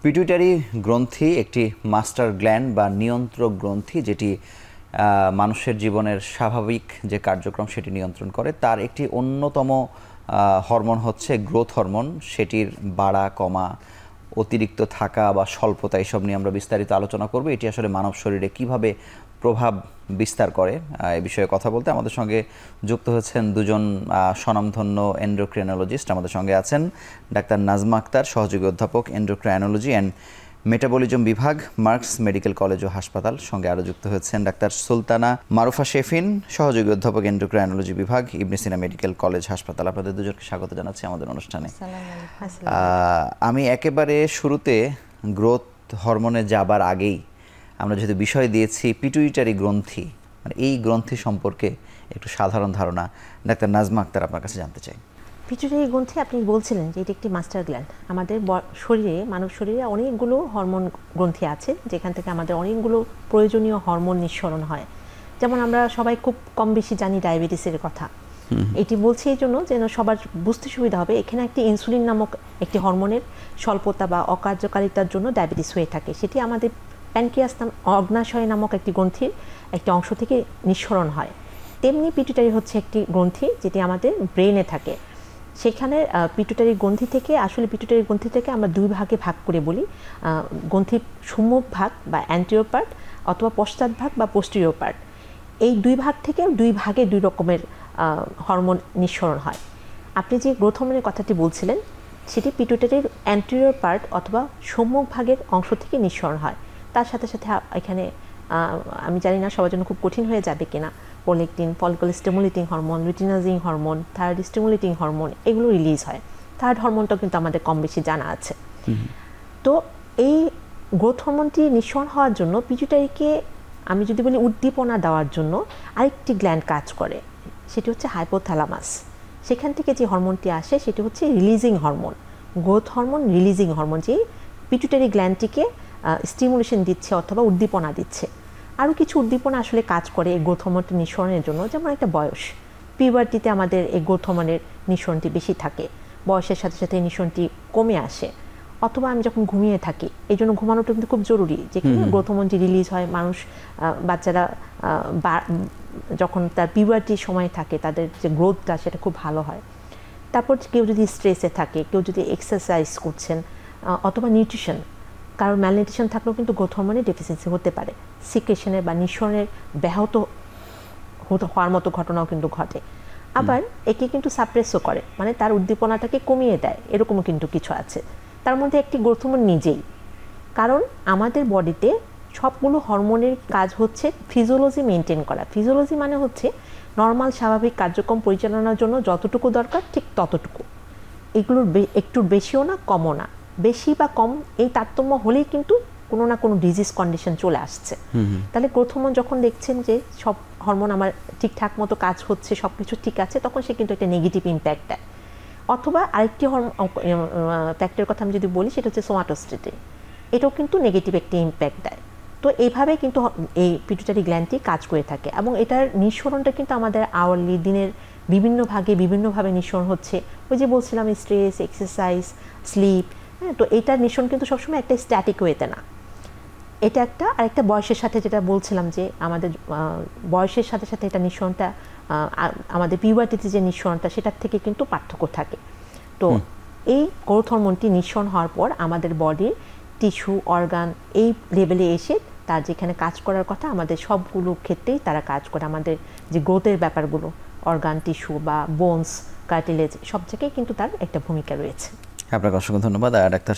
Pituitary গ্রন্থি একটি master gland বা নিয়ন্ত্রক গ্রন্থি, যেটি মানুষের জীবনের স্বাভাবিক যে কার্যক্রম সেটি নিয়ন্ত্রণ করে। তার একটি অন্যতম হরমোন হচ্ছে গ্রোথ হরমোন। সেটির বাড়া কমা, অতিরিক্ত থাকা বা স্বল্পতা, এসব নিয়ে আমরা বিস্তারিত আলোচনা করব। এটি আসলে মানব শরীরে কিভাবে প্রভাব বিস্তার করে এ বিষয়ে কথা বলতে আমাদের সঙ্গে যুক্ত হচ্ছেন দুজন স্বনামধন্য এন্ডোক্রাইনোলজিস্ট। আমাদের সঙ্গে আছেন ডাক্তার নাজমা আক্তার, সহযোগী অধ্যাপক এন্ডোক্রাইনোলজি অ্যান্ড মেটাবলিজম বিভাগ, মার্কস মেডিকেল কলেজ ও হাসপাতাল। সঙ্গে আরও যুক্ত হচ্ছেন ডাক্তার সুলতানা মারুফা শেফিন, সহযোগী অধ্যাপক এন্ডোক্রাইনোলজি বিভাগ, ইবনে সিনা মেডিকেল কলেজ হাসপাতাল। আপনাদের দুজনকে স্বাগত জানাচ্ছি আমাদের অনুষ্ঠানে। আমি একেবারে শুরুতে গ্রোথ হরমোনে যাবার আগেই আমরা যেহেতু বিষয় দিয়েছি পিটুইটারি গ্রন্থি, মানে এই গ্রন্থি সম্পর্কে একটু সাধারণ ধারণা ডাক্তার নাজমা আক্তার আপনার কাছে জানতে চাই। পিটুইটারি গ্রন্থি, আপনি বলছিলেন যে এটি একটি মাস্টার গ্ল্যান্ড। আমাদের শরীরে, মানব শরীরে অনেকগুলো হরমোন গ্রন্থি আছে, যেখান থেকে আমাদের অনেকগুলো প্রয়োজনীয় হরমোন নিঃসরণ হয়। যেমন আমরা সবাই খুব কম বেশি জানি ডায়াবেটিসের কথা। এটি বলছি এই জন্য যেন সবার বুঝতে সুবিধা হবে। এখানে একটি ইনসুলিন নামক একটি হরমোনের স্বল্পতা বা অকার্যকারিতার জন্য ডায়াবেটিস হয়ে থাকে। সেটি আমাদের প্যানক্রিয়াস অগ্নাশয় নামক একটি গ্রন্থির একটি অংশ থেকে নিঃসরণ হয়। তেমনি পিটুইটারি হচ্ছে একটি গ্রন্থি যেটি আমাদের ব্রেনে থাকে। সেখানে পিটুইটারি গ্রন্থি থেকে, আসলে পিটুইটারি গ্রন্থি থেকে আমরা দুই ভাগে ভাগ করে বলি, গ্রন্থির সম্মুখ ভাগ বা অ্যান্টেরিয়র পার্ট অথবা পশ্চাৎ ভাগ বা পোস্টেরিয়র পার্ট। এই দুই ভাগ থেকে দুই ভাগে দুই রকমের হরমোন নিঃসরণ হয়। আপনি যে গ্রোথ হরমোনের কথাটি বলছিলেন সেটি পিটুইটারির অ্যান্টেরিয়র পার্ট অথবা সম্মুখ ভাগের অংশ থেকে নিঃসরণ হয়। তার সাথে সাথে এখানে আমি জানি না সবার জন্য খুব কঠিন হয়ে যাবে কিনা, prolactin, follicle stimulating hormone, luteinizing hormone, thyroid stimulating hormone, এগুলো রিলিজ হয়। থাইরয়েড হরমোনটাও কিন্তু আমাদের কম বেশি জানা আছে। তো এই গ্রোথ হরমোনটি নিঃসরণ হওয়ার জন্য পিটুইটারিকে, আমি যদি বলি উদ্দীপনা দেওয়ার জন্য, আরেকটি গ্ল্যান্ড কাজ করে, সেটি হচ্ছে হাইপোথ্যালামাস। সেখান থেকে যে হরমোনটি আসে সেটি হচ্ছে releasing hormone, growth hormone releasing hormone, যে পিটুইটারি গ্ল্যান্ডটিকে স্টিমুলেশন দিচ্ছে অথবা উদ্দীপনা দিচ্ছে। আরও কিছু উদ্দীপনা আসলে কাজ করে এই গ্রোথ হরমোনটি নিঃসরণের জন্য। যেমন একটা বয়স, পিউবার্টিতে আমাদের এই গ্রোথ হরমোনের নিঃসরণটি বেশি থাকে, বয়সের সাথে সাথে এই নিঃসরণটি কমে আসে। অথবা আমি যখন ঘুমিয়ে থাকি, এই জন্য ঘুমানোটা কিন্তু খুব জরুরি, যেখানে গ্রোথ হরমোনটি রিলিজ হয়। বাচ্চারা যখন তার পিউবার্টির সময় থাকে তাদের যে গ্রোথটা সেটা খুব ভালো হয়। তারপর কেউ যদি স্ট্রেসে থাকে, কেউ যদি এক্সারসাইজ করছেন অথবা নিউট্রিশন, কারণ ম্যালনিউট্রিশন থাকলেও কিন্তু গ্রোথ হরমোনের ডেফিসিয়েন্সি হতে পারে। সিক্রেশনের বা নিঃসরণের ব্যাহত হওয়ার মতো ঘটনাও কিন্তু ঘটে। আবার একে কিন্তু সাপ্রেসও করে, মানে তার উদ্দীপনাটাকে কমিয়ে দেয়, এরকমও কিন্তু কিছু আছে। তার মধ্যে একটি গ্রোথ হরমোন নিজেই, কারণ আমাদের বডিতে সবগুলো হরমোনের কাজ হচ্ছে ফিজিওলজি মেনটেন করা। ফিজিওলজি মানে হচ্ছে নর্মাল স্বাভাবিক কার্যক্রম পরিচালনার জন্য যতটুকু দরকার ঠিক ততটুকু। এগুলোর একটু বেশিও না কমও না, বেশি বা কম এই তারতম্য হলেই কিন্তু কোনো না কোনো ডিজিজ কন্ডিশন চলে আসছে। তাহলে গ্রোথ হরমোন যখন দেখছেন যে সব হরমোন আমার ঠিকঠাক মতো কাজ হচ্ছে, সব কিছু ঠিক আছে, তখন সে কিন্তু একটা নেগেটিভ ইম্প্যাক্ট দেয়। অথবা আরেকটি ফ্যাক্টরের কথা আমি যদি বলি, সেটা হচ্ছে সোমাটোস্টেটিন, এটাও কিন্তু নেগেটিভ একটি ইম্প্যাক্ট দেয়। তো এইভাবে কিন্তু এই পিটুইটারি গ্ল্যান্ডটি কাজ করে থাকে, এবং এটার নিঃসরণটা কিন্তু আমাদের আওয়ারলি, দিনের বিভিন্ন ভাগে বিভিন্নভাবে নিঃসরণ হচ্ছে। ওই যে বলছিলাম স্ট্রেস, এক্সারসাইজ, স্লিপ, হ্যাঁ, তো এইটার নিঃসরণ কিন্তু সবসময় একটা স্ট্যাটিক ওয়েতে না, এটা একটা আরেকটা বয়সের সাথে, যেটা বলছিলাম যে আমাদের বয়সের সাথে সাথে এটা নিঃসরণটা, আমাদের পিউবার্টিতে যে নিঃসরণটা, সেটার থেকে কিন্তু পার্থক্য থাকে। তো এই গ্রোথ হরমোনটি নিঃসরণ হওয়ার পর আমাদের বডির টিস্যু, অর্গান এই লেভেলে এসে তার যেখানে কাজ করার কথা, আমাদের সবগুলো ক্ষেত্রেই তারা কাজ করে। আমাদের যে গ্রোথের ব্যাপারগুলো, অর্গান, টিস্যু বা বোনস, কার্টিলেজ, সব জায়গায় কিন্তু তার একটা ভূমিকা রয়েছে। আপনাকে অসংখ্য ধন্যবাদ। ডাক্তার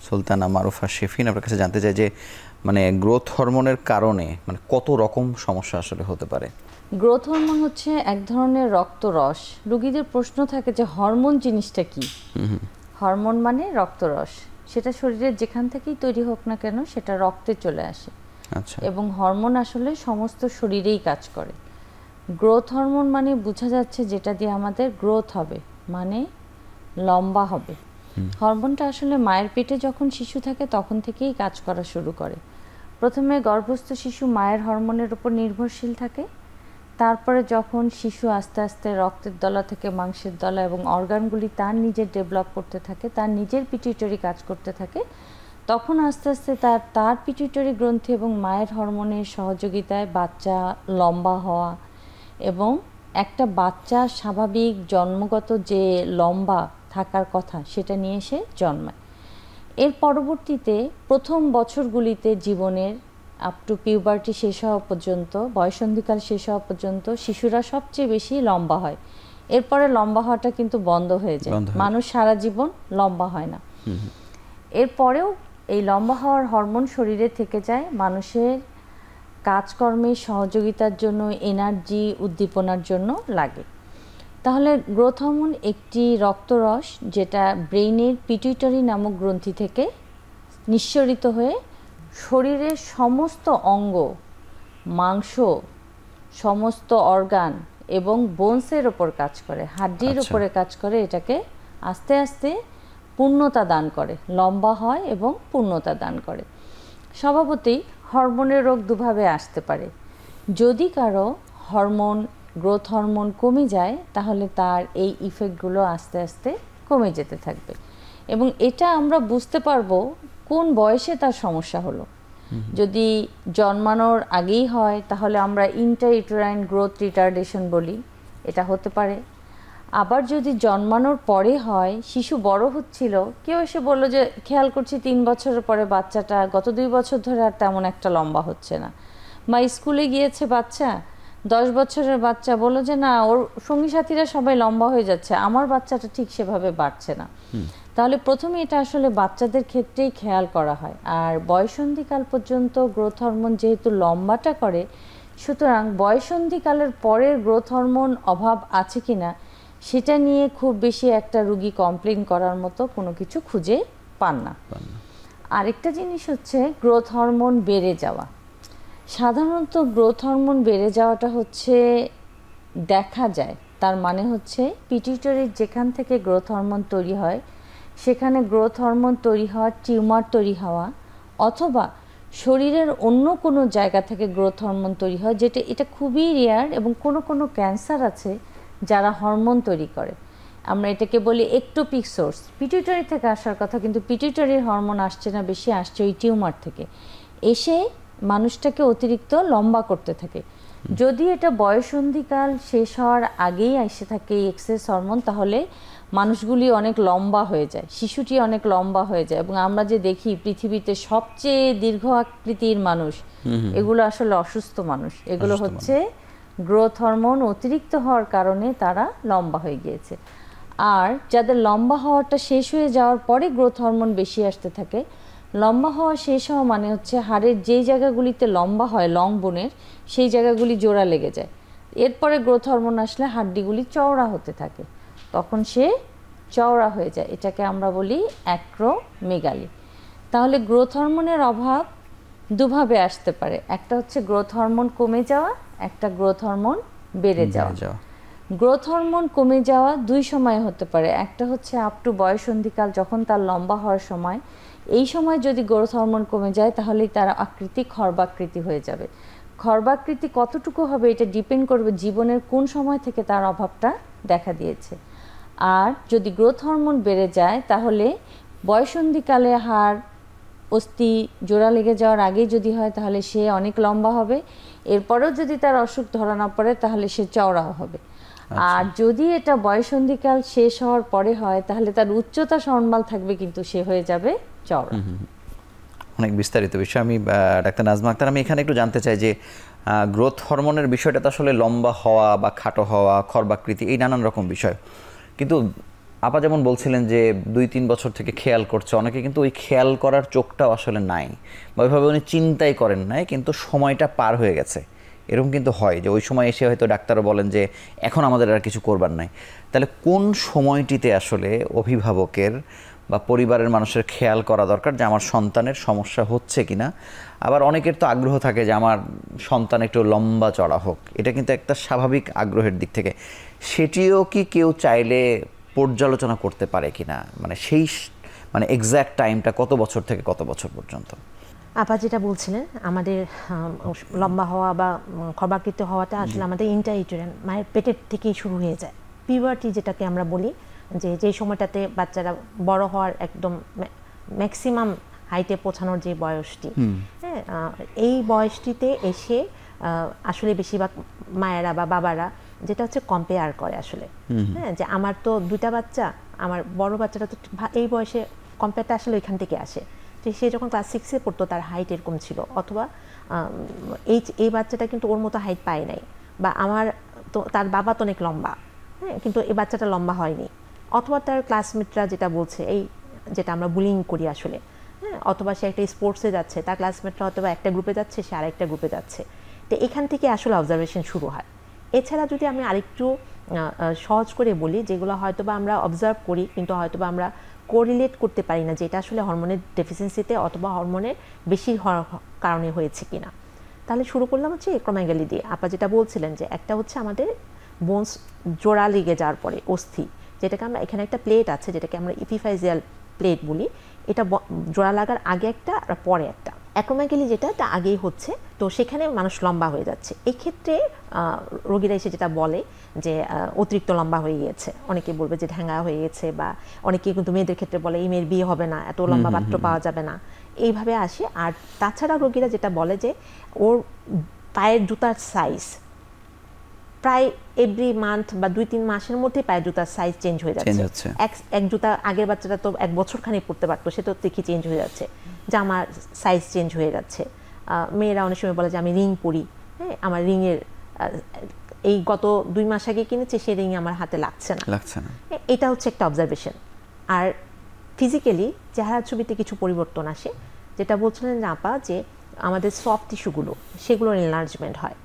সুলতানা মারুফা শেফিন, আপনার কাছে জানতে চাই যে মানে গ্রোথ হরমোনের কারণে মানে কত রকম সমস্যা আসলে হতে পারে? গ্রোথ হরমোন হচ্ছে এক ধরনের রক্তরস। রোগীদের প্রশ্ন থাকে যে হরমোন জিনিসটা কি। হরমোন মানে রক্তরস, সেটা শরীরের যেখান থেকেই তৈরি হোক না কেন সেটা রক্তে চলে আসে। আচ্ছা। এবং হরমোন আসলে সমস্ত শরীরেই কাজ করে। গ্রোথ হরমোন মানে বোঝা যাচ্ছে যেটা দিয়ে আমাদের গ্রোথ হবে, মানে লম্বা হবে। হরমোনটা আসলে মায়ের পেটে যখন শিশু থাকে তখন থেকেই কাজ করা শুরু করে। প্রথমে গর্ভস্থ শিশু মায়ের হরমোনের উপর নির্ভরশীল থাকে, তারপরে যখন শিশু আস্তে আস্তে রক্তের দলা থেকে মাংসের দলা এবং অর্গানগুলি তার নিজের ডেভেলপ করতে থাকে, তার নিজের পিটুইটারি কাজ করতে থাকে, তখন আস্তে আস্তে তার পিটুইটারি গ্রন্থি এবং মায়ের হরমোনের সহযোগিতায় বাচ্চা লম্বা হওয়া এবং একটা বাচ্চা স্বাভাবিক জন্মগত যে লম্বা থাকার কথা সেটা নিয়ে এসে জন্মায়। এর পরবর্তীতে প্রথম বছরগুলিতে জীবনের আপ টু পিউবার্টি শেষ হওয়া পর্যন্ত, বয়ঃসন্ধিকাল শেষ হওয়া পর্যন্ত শিশুরা সবচেয়ে বেশি লম্বা হয়। এরপরে লম্বা হওয়াটা কিন্তু বন্ধ হয়ে যায়, মানুষ সারা জীবন লম্বা হয় না। এরপরেও এই লম্বা হওয়ার হরমোন শরীরে থেকে যায় মানুষের কাজকর্মের সহযোগিতার জন্য, এনার্জি উদ্দীপনার জন্য লাগে। তাহলে গ্রোথ হরমোন একটি রক্তরস যেটা ব্রেইনের পিটুইটারি নামক গ্রন্থি থেকে নিঃসরিত হয়ে শরীরের সমস্ত অঙ্গ, মাংস, সমস্ত অর্গান এবং বোনসের ওপর কাজ করে, হাড্ডির ওপরে কাজ করে, এটাকে আস্তে আস্তে পূর্ণতা দান করে, লম্বা হয় এবং পূর্ণতা দান করে। স্বভাবতই হরমোনের রোগ দুভাবে আসতে পারে। যদি কারো হরমোন, গ্রোথ হরমোন কমে যায় তাহলে তার এই ইফেক্টগুলো আস্তে আস্তে কমে যেতে থাকবে এবং এটা আমরা বুঝতে পারবো কোন বয়সে তার সমস্যা হলো। যদি জন্মানোর আগেই হয় তাহলে আমরা ইন্ট্রা-ইউটেরাইন গ্রোথ রিটার্ডেশন বলি, এটা হতে পারে। আবার যদি জন্মানোর পরে হয়, শিশু বড় হচ্ছিল, কেউ এসে বললো যে খেয়াল করছি 3 বছরের পরে বাচ্চাটা গত 2 বছর ধরে আর তেমন একটা লম্বা হচ্ছে না, বা স্কুলে গিয়েছে বাচ্চা, 10 বছরের বাচ্চা বললো যে না ওর সঙ্গী সাথীরা সবাই লম্বা হয়ে যাচ্ছে, আমার বাচ্চাটা ঠিক সেভাবে বাড়ছে না। তাহলে প্রথমে এটা আসলে বাচ্চাদের ক্ষেত্রেই খেয়াল করা হয়। আর বয়ঃসন্ধিকাল পর্যন্ত গ্রোথ হরমোন যেহেতু লম্বাটা করে, সুতরাং বয়ঃসন্ধিকালের পরের গ্রোথ হরমোন অভাব আছে কিনা সেটা নিয়ে খুব বেশি একটা রুগী কমপ্লেন করার মতো কোনো কিছু খুঁজে পান না। আরেকটা জিনিস হচ্ছে গ্রোথ হরমোন বেড়ে যাওয়া। সাধারণত গ্রোথ হরমোন বেড়ে যাওয়াটা হচ্ছে দেখা যায়, তার মানে হচ্ছে পিটুইটারির যেখান থেকে গ্রোথ হরমোন তৈরি হয় সেখানে গ্রোথ হরমোন তৈরি হওয়া, টিউমার তৈরি হওয়া, অথবা শরীরের অন্য কোনো জায়গা থেকে গ্রোথ হরমোন তৈরি হয়, যেটা এটা খুবই রেয়ার এবং কোনো কোনো ক্যান্সার আছে যারা হরমোন তৈরি করে। আমরা এটাকে বলি একটোপিক সোর্স, পিটুইটারি থেকে আসার কথা কিন্তু পিটুইটারির হরমোন আসছে না, বেশি আসছে ওই টিউমার থেকে, এসে মানুষটাকে অতিরিক্ত লম্বা করতে থাকে। যদি এটা বয়ঃসন্ধিকাল শেষ হওয়ার আগেই এসে থাকে এই এক্সেস হরমোন, তাহলে মানুষগুলি অনেক লম্বা হয়ে যায়, শিশুটি অনেক লম্বা হয়ে যায়। এবং আমরা যে দেখি পৃথিবীতে সবচেয়ে দীর্ঘ আকৃতির মানুষ, এগুলো আসলে অসুস্থ মানুষ, এগুলো হচ্ছে গ্রোথ হরমোন অতিরিক্ত হওয়ার কারণে তারা লম্বা হয়ে গিয়েছে। আর যাদের লম্বা হওয়াটা শেষ হয়ে যাওয়ার পরে গ্রোথ হরমোন বেশি আসতে থাকে, লম্বা হওয়া শেষ হওয়া মানে হচ্ছে হাড়ের যেই জায়গাগুলিতে লম্বা হয়, লং বোনের, সেই জায়গাগুলি জোড়া লেগে যায়। এরপরে গ্রোথ হরমোন আসলে হাড্ডিগুলি চওড়া হতে থাকে, তখন সে চওড়া হয়ে যায়, এটাকে আমরা বলি অ্যাক্রোমেগালি। তাহলে গ্রোথ হরমোনের অভাব দুভাবে আসতে পারে, একটা হচ্ছে গ্রোথ হরমোন কমে যাওয়া, একটা গ্রোথ হরমোন বেড়ে যাওয়া। গ্রোথ হরমোন কমে যাওয়া দুই সময় হতে পারে, একটা হচ্ছে আপ টু বয়ঃসন্ধিকাল, যখন তার লম্বা হওয়ার সময়, এই সময় যদি গ্রোথ হরমোন কমে যায় তাহলেই তার আকৃতি খর্বাকৃতি হয়ে যাবে। খর্বাকৃতি কতটুকু হবে এটা ডিপেন্ড করবে জীবনের কোন সময় থেকে তার অভাবটা দেখা দিয়েছে। আর যদি গ্রোথ হরমোন বেড়ে যায় তাহলে বয়ঃসন্ধিকালে হাড় অস্থি জোড়া লেগে যাওয়ার আগেই যদি হয় তাহলে সে অনেক লম্বা হবে, এরপরেও যদি তার অসুখ ধরা না পড়ে তাহলে সে চওড়াও হবে। আর যদি এটা বয়ঃসন্ধিকাল শেষ হওয়ার পরে হয় তাহলে তার উচ্চতা সমান থাকবে কিন্তু সে হয়ে যাবে চওড়া। অনেক বিস্তারিত বিষয়। আমি ডাক্তার নাজমা আক্তার, আমি এখানে একটু জানতে চাই যে গ্রোথ হরমোনের বিষয়টা তো আসলে লম্বা হওয়া বা খাটো হওয়া, খর্বাকৃতি, এই নানান রকম বিষয়, কিন্তু আপা যেমন বলছিলেন যে 2-3 বছর থেকে খেয়াল করছে, অনেকে কিন্তু ওই খেয়াল করার চোখটাও আসলে নাই, বা ওইভাবে উনি চিন্তাই করেন নাই, কিন্তু সময়টা পার হয়ে গেছে, এরকম কিন্তু হয় যে ওই সময় এসে হয়তো ডাক্তারও বলেন যে এখন আমাদের আর কিছু করবার নাই। তাহলে কোন সময়টিতে আসলে অভিভাবকের বা পরিবারের মানুষের খেয়াল করা দরকার যে আমার সন্তানের সমস্যা হচ্ছে কিনা? আবার অনেকের তো আগ্রহ থাকে যে আমার সন্তান একটু লম্বা চড়া হোক, এটা কিন্তু একটা স্বাভাবিক আগ্রহের দিক থেকে, সেটিও কি কেউ চাইলে পর্যালোচনা করতে পারে কিনা, মানে সেই মানে এক্স্যাক্ট টাইমটা কত বছর থেকে কত বছর পর্যন্ত? আপা যেটা বলছিলেন আমাদের লম্বা হওয়া বা খর্বাকৃতি হওয়াটা আসলে আমাদের ইন্ট্রা-ইউটেরাইন মায়ের পেটের থেকেই শুরু হয়ে যায়। পিউবার্টি যেটাকে আমরা বলি, যে সময়টাতে বাচ্চারা বড় হওয়ার একদম ম্যাক্সিমাম হাইটে পৌঁছানোর যে বয়সটি, হ্যাঁ, এই বয়সটিতে এসে আসলে বেশিরভাগ মায়েরা বা বাবারা যেটা হচ্ছে কম্পেয়ার করে আসলে, হ্যাঁ, যে আমার তো 2টা বাচ্চা, আমার বড় বাচ্চাটা তো এই বয়সে, কম্পেয়ারটা আসলে ওইখান থেকে আসে যে সে যখন ক্লাস 6-এ পড়তো তার হাইট এরকম ছিল, অথবা এই বাচ্চাটা কিন্তু ওর মতো হাইট পায় নাই, বা আমার তো তার বাবা তো অনেক লম্বা, হ্যাঁ, কিন্তু এই বাচ্চাটা লম্বা হয়নি, অথবা তার ক্লাসমেটরা যেটা বলছে, এই যেটা আমরা বুলিং করি আসলে, হ্যাঁ, অথবা সে একটা স্পোর্টসে যাচ্ছে, তার ক্লাসমেটরা অথবা একটা গ্রুপে যাচ্ছে, সে আরেকটা গ্রুপে যাচ্ছে, তো এখান থেকে আসলে অবজারভেশন শুরু হয়। এছাড়া যদি আমি আরেকটু সহজ করে বলি, যেগুলো হয়তো বা আমরা অবজার্ভ করি কিন্তু হয়তো বা আমরা কোরিলেট করতে পারি না যে এটা আসলে হরমোনের ডেফিসিয়েন্সিতে অথবা হরমোনের বেশি হওয়ার কারণে হয়েছে কিনা, তাহলে শুরু করলাম হচ্ছে অ্যাক্রোমেগালি দিয়ে। আপা যেটা বলছিলেন যে একটা হচ্ছে আমাদের বোনস জোড়া লেগে যাওয়ার পরে অস্থি, যেটাকে আমরা এখানে একটা প্লেট আছে যেটাকে আমরা ইপিফাইজিয়াল প্লেট বলি, এটা জোড়া লাগার আগে একটা আর পরে একটা। অ্যাক্রোমেগালি যেটা আগেই হচ্ছে, তো সেখানে মানুষ লম্বা হয়ে যাচ্ছে। এই ক্ষেত্রে রোগীরা এসে যেটা বলে যে অতিরিক্ত লম্বা হয়ে গিয়েছে, অনেকে বলবে যে ঢ্যাঙ্গা হয়ে গেছে, বা অনেকে কিন্তু মেয়েদের ক্ষেত্রে বলে এই মেয়ের বিয়ে হবে না, এত লম্বা পাত্র পাওয়া যাবে না, এইভাবে আসে। আর তাছাড়া রোগীরা যেটা বলে যে ওর পায়ের জুতার সাইজ প্রায় এভরি মান্থ বা 2-3 মাসের মধ্যে পায়ের জুতার সাইজ চেঞ্জ হয়ে যাচ্ছে। এক জুতা আগের বাচ্চাটা তো 1 বছর খানিক পড়তে পারতো, সে তো দেখি চেঞ্জ হয়ে যাচ্ছে, জামার সাইজ চেঞ্জ হয়ে যাচ্ছে। মেয়েরা অনেক সময় বলে যে আমি রিং পরি, হ্যাঁ, আমার রিংয়ের এই গত 2 মাস আগে কিনেছে, সে রিং আমার হাতে লাগছে না। এটা হচ্ছে একটা অবজারভেশন। আর ফিজিক্যালি চেহারা ছবিতে কিছু পরিবর্তন আসে, যেটা বলছিলেন যে আপা, যে আমাদের সফট টিস্যুগুলো সেগুলোর এনলার্জমেন্ট হয়,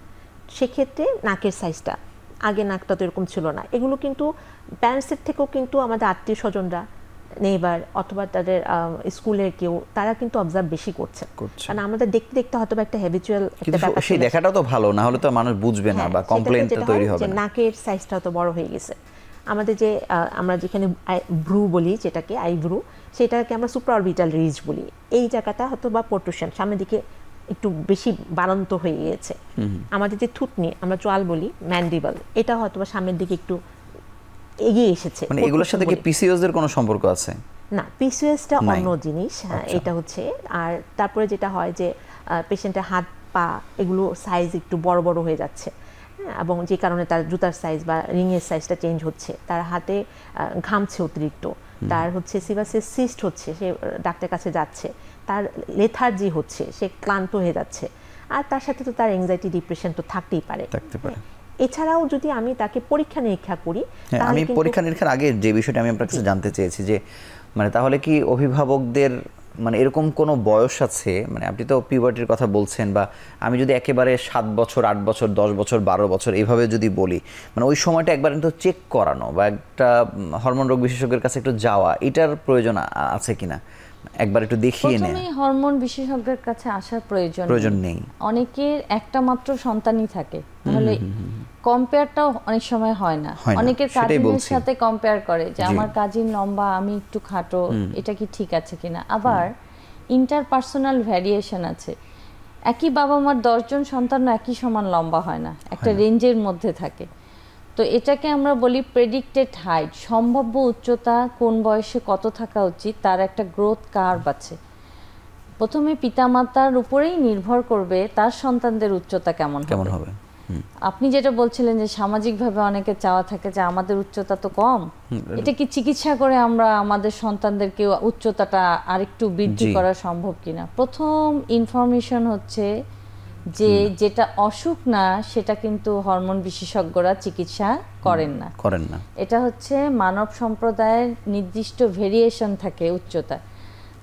সেক্ষেত্রে নাকের সাইজটা, আগে নাকটা তো এরকম ছিল না। এগুলো কিন্তু প্যারেন্টসের থেকেও কিন্তু আমাদের আত্মীয় স্বজনরা, নেইবার অথবা তাদের স্কুলের কেউ, তারা কিন্তু অবজার্ভ বেশি করছে, কারণ আমাদের দেখতে দেখতে হয়তো একটা হ্যাবিচুয়াল একটা ব্যাপার, সেই দেখাটা তো ভালো না হলে তো মানুষ বুঝবে না বা কমপ্লেইনটা তৈরি হবে না। নাকের সাইজটা তো বড় হয়ে গেছে, আমাদের যে আমরা যেখানে ভ্রু বলি, যেটাকে আইব্রু, সেটাকে আমরা সুপ্রাঅরবিটাল রিজ বলি, এই জায়গাটা হয়তো বা পোর্ট্রুশন সামনের দিকে একটু বেশি বাড়ন্ত হয়ে গিয়েছে। আমাদের যে থুতনি আমরা চোয়াল বলি, ম্যান্ডিবল, এটা হয়তো বা সামনের দিকে একটু এগিয়ে এসেছে। মানে এগুলোর সাথে কি পিসিওএস এর কোনো সম্পর্ক আছে? না, পিসিওএসটা অন্য জিনিস, হ্যাঁ, এটা হচ্ছে। আর তারপরে যেটা হয় যে পেশেন্টের হাত পা এগুলো সাইজ একটু বড় বড় হয়ে যাচ্ছে, এবং যে কারণে তার জুতার সাইজ বা রিংয়ের সাইজটা চেঞ্জ হচ্ছে, তার হাতে ঘামছে অতিরিক্ত, তার হচ্ছে সিভাসের সিস্ট হচ্ছে, সে ডাক্তারের কাছে যাচ্ছে, তার লেথার্জি হচ্ছে, সে ক্লান্ত হয়ে যাচ্ছে, আর তার সাথে তো তার অ্যাংজাইটি ডিপ্রেশন তো থাকতেই পারে। এছাড়াও যদি আমি তাকে পরীক্ষা নিরীক্ষা করি, আমি পরীক্ষা নিরীক্ষার আগে যে বিষয়টা আমি আপনার কাছে জানতে চেয়েছি যে মানে তাহলে কি অভিভাবকদের মানে এরকম কোনো বয়স আছে, মানে আপনি তো পিউবার্টির কথা বলছেন, বা আমি যদি একেবারে 7 বছর 8 বছর 10 বছর 12 বছর এইভাবে যদি বলি, মানে ওই সময়টা একবার কিন্তু চেক করানো বা একটা হরমোন রোগ বিশেষজ্ঞের কাছে একটু যাওয়া, এটার প্রয়োজন আছে কিনা, একবার একটু দেখিয়ে নেয়? প্রথমে হরমোন বিশেষজ্ঞের কাছে আসার প্রয়োজন নেই। অনেকের একটা মাত্র সন্তানই থাকে, তাহলে কম্পেয়ারটাও অনেক সময় হয় না। অনেকের কাজিনের সাথে কম্পেয়ার করে যে আমার কাজিন লম্বা, আমি একটু খাটো, এটা কি ঠিক আছে কিনা। আবার ইন্টারপার্সোনাল ভ্যারিয়েশন আছে, একই বাবা মার 10 জন সন্তান একই সমান লম্বা হয় না, একটা রেঞ্জের মধ্যে থাকে। তো এটাকে আমরা বলি প্রেডিক্টেড হাইট, সম্ভাব্য উচ্চতা কোন বয়সে কত থাকা উচিত, তার একটা গ্রোথ কার্ভ আছে। প্রথমে পিতামাতার উপরেই নির্ভর করবে তার সন্তানদের উচ্চতা কেমন হবে। আপনি যেটা বলছিলেন যে সামাজিকভাবে অনেকে চাওয়া থাকে যে আমাদের উচ্চতা তো কম, এটা কি চিকিৎসা করে আমরা আমাদের সন্তানদেরকে উচ্চতাটা আরেকটু বৃদ্ধি করা সম্ভব কিনা। প্রথম ইনফরমেশন হচ্ছে যে যেটা অসুখ না সেটা কিন্তু হরমোন বিশেষজ্ঞরা চিকিৎসা করেন না। এটা হচ্ছে মানব সম্প্রদায়ের নির্দিষ্ট ভেরিয়েশন থাকে উচ্চতা।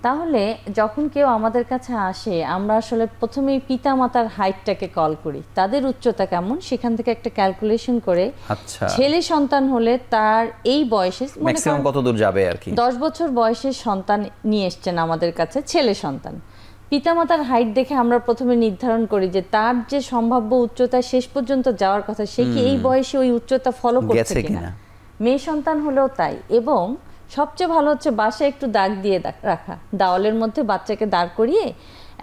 তাহলে যখন কেউ আমাদের কাছে আসে, আমরা আসলে প্রথমেই পিতামাতার হাইটটাকে কল করি, তাদের উচ্চতা কেমন, সেখান থেকে একটা ক্যালকুলেশন করে ছেলে সন্তান হলে তার এই বয়সে ম্যাক্সিমাম কত দূর যাবে আর কি, 10 বছর বয়সের সন্তান নিয়ে এসছেন আমাদের কাছে, ছেলে সন্তান, পিতামাতার হাইট দেখে আমরা প্রথমে নির্ধারণ করি যে তার যে সম্ভাব্য উচ্চতা শেষ পর্যন্ত যাওয়ার কথা, সে কি এই বয়সে ওই উচ্চতা ফলো করছে কিনা। মেয়ে সন্তান হলেও তাই। এবং সবচেয়ে ভালো হচ্ছে বাসায় একটু দাগ দিয়ে রাখা, দেওয়ালের মধ্যে বাচ্চাকে দাঁড় করিয়ে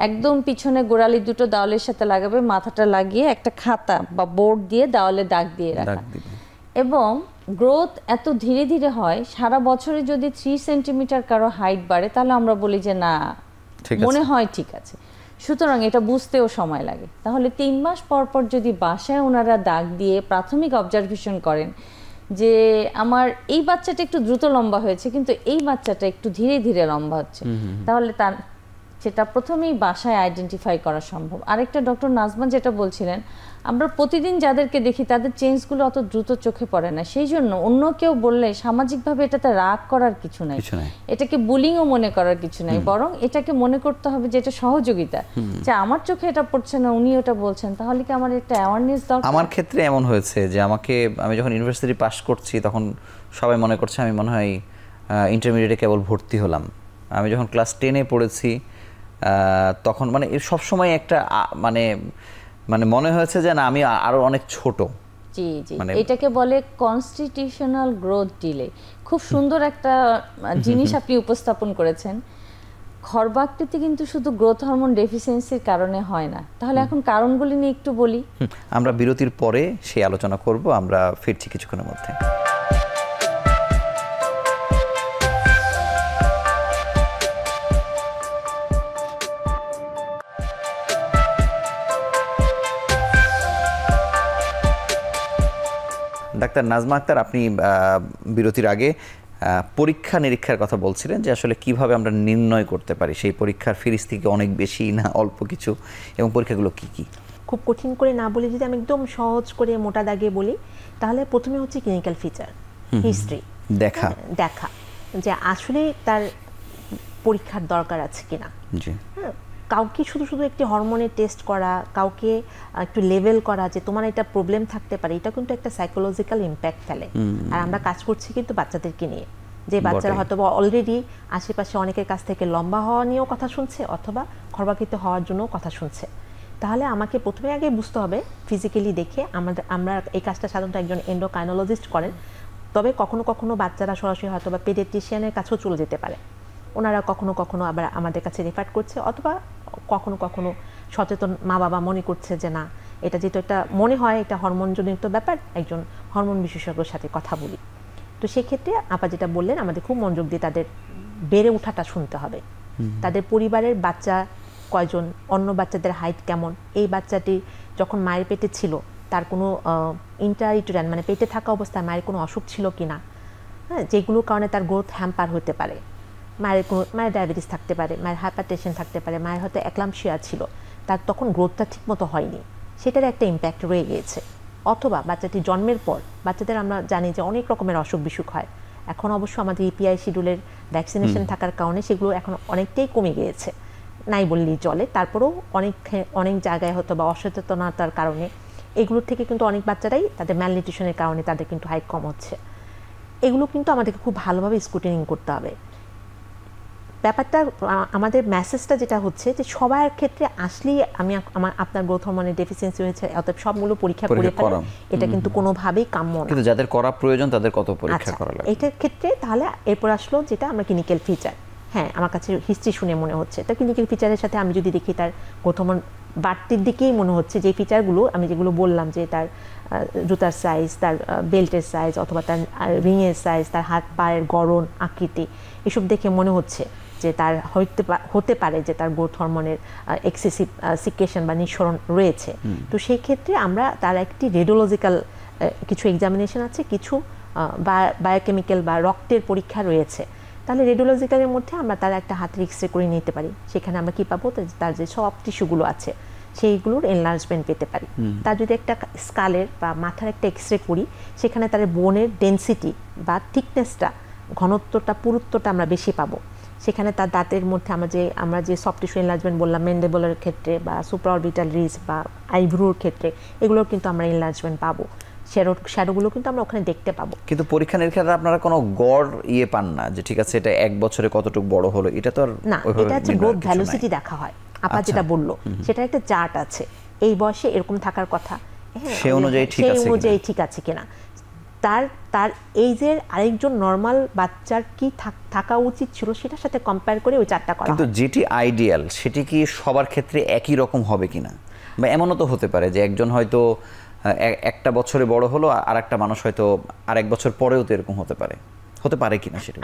একদম পিছনে গোড়ালি দুটো দেওয়ালের সাথে লাগাবে, মাথাটা লাগিয়ে একটা খাতা বা বোর্ড দিয়ে দেওয়ালে দাগ দিয়ে রাখা। এবং গ্রোথ এত ধীরে ধীরে হয়, সারা বছরে যদি 3 সেন্টিমিটার কারো হাইট বাড়ে, তাহলে আমরা বলি যে না, ঠিক আছে। মনে হয় ঠিক আছে, সুতরাং এটা বুঝতেও সময় লাগে। তাহলে 3 মাস পর পর যদি বাসায় ওনারা দাগ দিয়ে প্রাথমিক অবজারভেশন করেন যে আমার এই বাচ্চাটা একটু দ্রুত লম্বা হয়েছে কিন্তু এই বাচ্চাটা একটু ধীরে ধীরে লম্বা হচ্ছে, তাহলে তার সেটা প্রথমেই বাসায় আইডেন্টিফাই করা সম্ভব। আরেকটা ডক্টর নাজমান যেটা বলছিলেন, আমরা প্রতিদিন যাদেরকে দেখি তাদের চেঞ্জগুলো অত দ্রুত চোখে পড়ে না, সেই জন্য অন্য কেউ বললে সামাজিকভাবে এটাতে রাগ করার কিছু নাই, এটাকে বুলিংও মনে করার কিছু নাই, বরং এটাকে মনে করতে হবে যে এটা সহযোগিতা, যে আমার চোখে এটা পড়ছে না উনি ওটা বলছেন, তাহলে কি আমার একটা অ্যাওয়ারনেস দরকার। আমার ক্ষেত্রে এমন হয়েছে যে আমি যখন ইউনিভার্সিটি পাস করছি তখন সবাই মনে করছে আমি মনে হয় ইন্টারমিডিয়েটে কেবল ভর্তি হলাম। আমি যখন ক্লাস 10-এ পড়েছি তখন মানে সবসময় একটা মানে মানে মনে হয়েছে যে না আমি আরো অনেক ছোট। জি জি, এটাকে বলে কনস্টিটিউশনাল গ্রোথ ডিলে। খুব সুন্দর একটা জিনিস আপনি উপস্থাপন করেছেন। খর্বাকৃতি কিন্তু শুধু গ্রোথ হরমোন ডেফিসিয়েন্সির কারণে হয় না। তাহলে এখন কারণগুলি নিয়ে একটু বলি। আমরা বিরতির পরে সেই আলোচনা করব। আমরা ফিরছি কিছুক্ষণের মধ্যে। ডাক্তার নাজমা আক্তার, আপনি বিরতির আগে পরীক্ষা নিরীক্ষার কথা বলছিলেন যে আসলে কিভাবে আমরা নির্ণয় করতে পারি সেই পরীক্ষার ফিরিস থেকে অনেক বেশি না অল্প কিছু, এবং পরীক্ষাগুলো কি কি? খুব কঠিন করে না বলে যদি আমি একদম সহজ করে মোটা দাগে বলি, তাহলে প্রথমে হচ্ছে ক্লিনিক্যাল ফিচার, হিস্ট্রি দেখা যে আসলে তার পরীক্ষার দরকার আছে কিনা। কাউকে শুধু শুধু একটি হরমোনের টেস্ট করা, কাউকে একটু লেভেল করা যে তোমার এটা প্রবলেম থাকতে পারে, এটা কিন্তু একটা সাইকোলজিক্যাল ইম্প্যাক্ট ফেলে। আর আমরা কাজ করছি কিন্তু বাচ্চাদেরকে নিয়ে, যে বাচ্চারা হয়তো অলরেডি আশেপাশে অনেকের কাছ থেকে লম্বা হওয়া নিয়েও কথা শুনছে অথবা খর্বাকৃত হওয়ার জন্য কথা শুনছে। তাহলে আমাকে প্রথমে আগে বুঝতে হবে ফিজিক্যালি দেখে। আমরা এই কাজটা সাধারণত একজন এন্ডোক্রাইনোলজিস্ট করেন, তবে কখনো কখনো বাচ্চারা সরাসরি হয়তো বা পেডিয়াট্রিশিয়ানের কাছেও চলে যেতে পারে। ওনারা কখনো কখনো আবার আমাদের কাছে রেফার করছে, অথবা কখনো কখনো সচেতন মা বাবা মনে করছে যে না, এটা যেহেতু একটা মনে হয় এটা হরমোনজনিত ব্যাপার, একজন হরমোন বিশেষজ্ঞের সাথে কথা বলি। তো সেক্ষেত্রে আপা যেটা বললেন, আমাদের খুব মনোযোগ দিয়ে তাদের বেড়ে ওঠাটা শুনতে হবে, তাদের পরিবারের বাচ্চা কয়জন, অন্য বাচ্চাদের হাইট কেমন, এই বাচ্চাটি যখন মায়ের পেটে ছিল তার কোনো ইন্ট্রাইউটেরাইন মানে পেটে থাকা অবস্থায় মায়ের কোনো অসুখ ছিল কিনা, হ্যাঁ, যেগুলোর কারণে তার গ্রোথ হ্যাম্পার হতে পারে। মায়ের ডায়াবেটিস থাকতে পারে, মায়ের হাইপারটেনশন থাকতে পারে, মায়ের হয়তো একলামশিয়া ছিল, তার তখন গ্রোথটা ঠিকমতো হয়নি, সেটার একটা ইম্প্যাক্ট রয়ে গিয়েছে। অথবা বাচ্চাটি জন্মের পর, বাচ্চাদের আমরা জানি যে অনেক রকমের অসুখ বিসুখ হয়, এখন অবশ্য আমাদের ইপিআই শিডিউলের ভ্যাকসিনেশন থাকার কারণে সেগুলো এখন অনেকটাই কমে গিয়েছে, নাই বললেই চলে। তারপরেও অনেক জায়গায় হয়তো বা অসচেতনতার কারণে এগুলোর থেকে কিন্তু অনেক বাচ্চারাই তাদের ম্যালনিউট্রিশনের কারণে তাদের কিন্তু হাইট কম হচ্ছে। এগুলো কিন্তু আমাদেরকে খুব ভালোভাবে স্ক্রুটিনিং করতে হবে। ব্যাপারটা আমাদের মেসেজটা যেটা হচ্ছে যে সবার ক্ষেত্রে আসলেই আপনার গ্রোথ হরমোনের ডেফিসিয়েন্সি হয়েছে অতএব সবগুলো পরীক্ষা করে ফেলা, এটা কিন্তু কোনোভাবেই কাম্য না। কিন্তু যাদের করা প্রয়োজন তাদের কত পরীক্ষা করা লাগে এটার ক্ষেত্রে। তাহলে এরপর আসলো যেটা আমরা ক্লিনিক্যাল ফিচার। হ্যাঁ, আমার কাছে হিস্ট্রি শুনে মনে হচ্ছে তার ক্লিনিক্যাল ফিচারের সাথে আমি যদি দেখি তার গ্রোথ হরমোন বাড়তির দিকেই মনে হচ্ছে, যে ফিচারগুলো আমি যেগুলো বললাম, যে তার জুতার সাইজ, তার বেল্টের সাইজ, অথবা তার রিংয়ের সাইজ, তার হাত পায়ের গড়ন আকৃতি, এসব দেখে মনে হচ্ছে যে তার হতে পারে যে তার গ্রোথ হরমোনের এক্সেসিভ সিক্রেশন বা নিঃসরণ রয়েছে। তো সেই ক্ষেত্রে আমরা তার একটি রেডিওলজিক্যাল কিছু এক্সামিনেশন আছে, কিছু বায়োকেমিক্যাল বা রক্তের পরীক্ষা রয়েছে। তাহলে রেডিওলজিক্যালের মধ্যে আমরা তার একটা হাতের এক্সরে করে নিতে পারি, সেখানে আমরা কি পাবো, তার যে সব টিস্যুগুলো আছে সেইগুলোর এনলার্জমেন্ট পেতে পারি। তার যদি একটা স্কালের বা মাথার একটা এক্সরে করি, সেখানে তার বোনের ডেন্সিটি বা থিকনেসটা, ঘনত্বটা, পুরুত্বটা আমরা বেশি পাবো। সেখানে তার দাঁতের মধ্যে আমরা যে সফট টিস্যু এনলার্জমেন্ট বললাম ম্যান্ডিবলের ক্ষেত্রে, বা সুপ্রাঅরবিটাল রিজ বা আইব্রোর ক্ষেত্রে, এগুলোর কিন্তু আমরা এনলার্জমেন্ট পাবো, শ্যাডোগুলো কিন্তু আমরা ওখানে দেখতে পাবো। কিন্তু পরীক্ষা নিরীক্ষাতে আপনারা কোনো গড় পান না যে ঠিক আছে এটা 1 বছরে কতটুকু বড় হলো, এটা তো না, এটা হচ্ছে গ্রোথ ভ্যালোসিটি দেখা হয়। আপা যেটা বললো সেটা একটা চার্ট আছে, এই বয়সে এরকম থাকার কথা, সেই অনুযায়ী ঠিক আছে কিনা। তার এইজের আরেকজন নর্মাল বাচ্চার কি থাকা উচিত ছিল সেটার সাথে কম্পেয়ার করে ওই চারটা করা। কিন্তু যেটি আইডিয়াল সেটি কি সবার ক্ষেত্রে একই রকম হবে কিনা, বা এমনও তো হতে পারে যে একজন হয়তো একটা বছরে বড় হলো আর একটা মানুষ হয়তো আরেক বছর পরেও তো এরকম হতে পারে কিনা, সেটা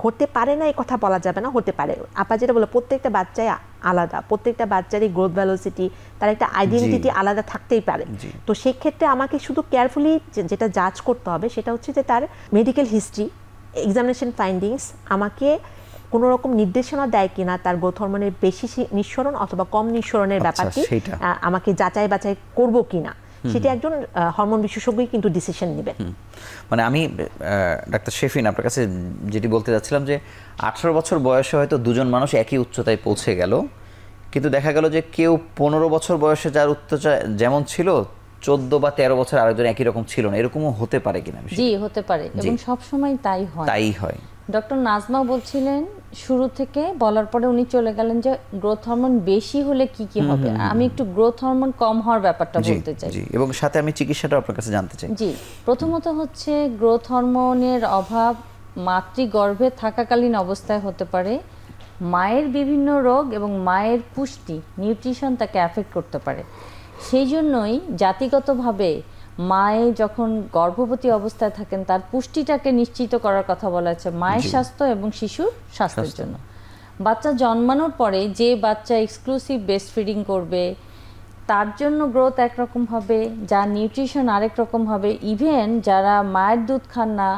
হতে পারে না এই কথা বলা যাবে না, হতে পারে। আপা যেটা বলে প্রত্যেকটা বাচ্চাই আলাদা, প্রত্যেকটা বাচ্চারই গ্রোথ ভেলোসিটি, তার একটা আইডেন্টিটি আলাদা থাকতেই পারে। তো সেই ক্ষেত্রে আমাকে শুধু কেয়ারফুলি যেটা জাজ করতে হবে সেটা হচ্ছে যে তার মেডিকেল হিস্ট্রি, এক্সামিনেশন ফাইন্ডিংস আমাকে কোনো রকম নির্দেশনা দেয় কিনা তার গ্রোথ হরমোনের বেশি নিঃসরণ অথবা কম নিঃসরণের ব্যাপারটি আমাকে যাচাই বাছাই করবো কিনা, সেটা একজন হরমোন বিশেষজ্ঞই কিন্তু ডিসিশন নেবেন। মানে আমি ডাক্তার শেফিন আপনার কাছে যেটি বলতে যাচ্ছিলাম যে 18 বছর বয়সে হয়তো দুজন মানুষ একই উচ্চতায় পৌঁছে গেল, কিন্তু দেখা গেল যে কেউ 15 বছর বয়সে যার উচ্চতা যেমন ছিল 14 বা 13 বছর আরেকজন একই রকম ছিল না, এরকমও হতে পারে কিনা? জি, হতে পারে, এবং সব সময় তাই হয়। ডক্টর নাজমা বলছিলেন শুরু থেকে, বলার পরে উনি চলে গেলেন যে গ্রোথ হরমোন বেশি হলে কি কি হবে। আমি একটু গ্রোথ হরমোন কম হওয়ার ব্যাপারটা বলতে চাই, এবং সাথে আমি চিকিৎসাটা আপনার কাছে জানতে চাই। জি, প্রথমত হচ্ছে গ্রোথ হরমোনের অভাব মাতৃগর্ভে থাকাকালীন অবস্থায় হতে পারে। মায়ের বিভিন্ন রোগ এবং মায়ের পুষ্টি, নিউট্রিশন তাকে অ্যাফেক্ট করতে পারে। সেই জন্যই জাতিগতভাবে মায়ে যখন গর্ভবতী অবস্থায় থাকেন তার পুষ্টিটাকে নিশ্চিত করার কথা বলা হচ্ছে মায়ের স্বাস্থ্য এবং শিশুর স্বাস্থ্যের জন্য। বাচ্চা জন্মানোর পরে যে বাচ্চা এক্সক্লুসিভ ব্রেস্ট ফিডিং করবে তার জন্য গ্রোথ একরকম হবে, যার নিউট্রিশন আরেক রকম হবে। ইভেন যারা মায়ের দুধ খান না,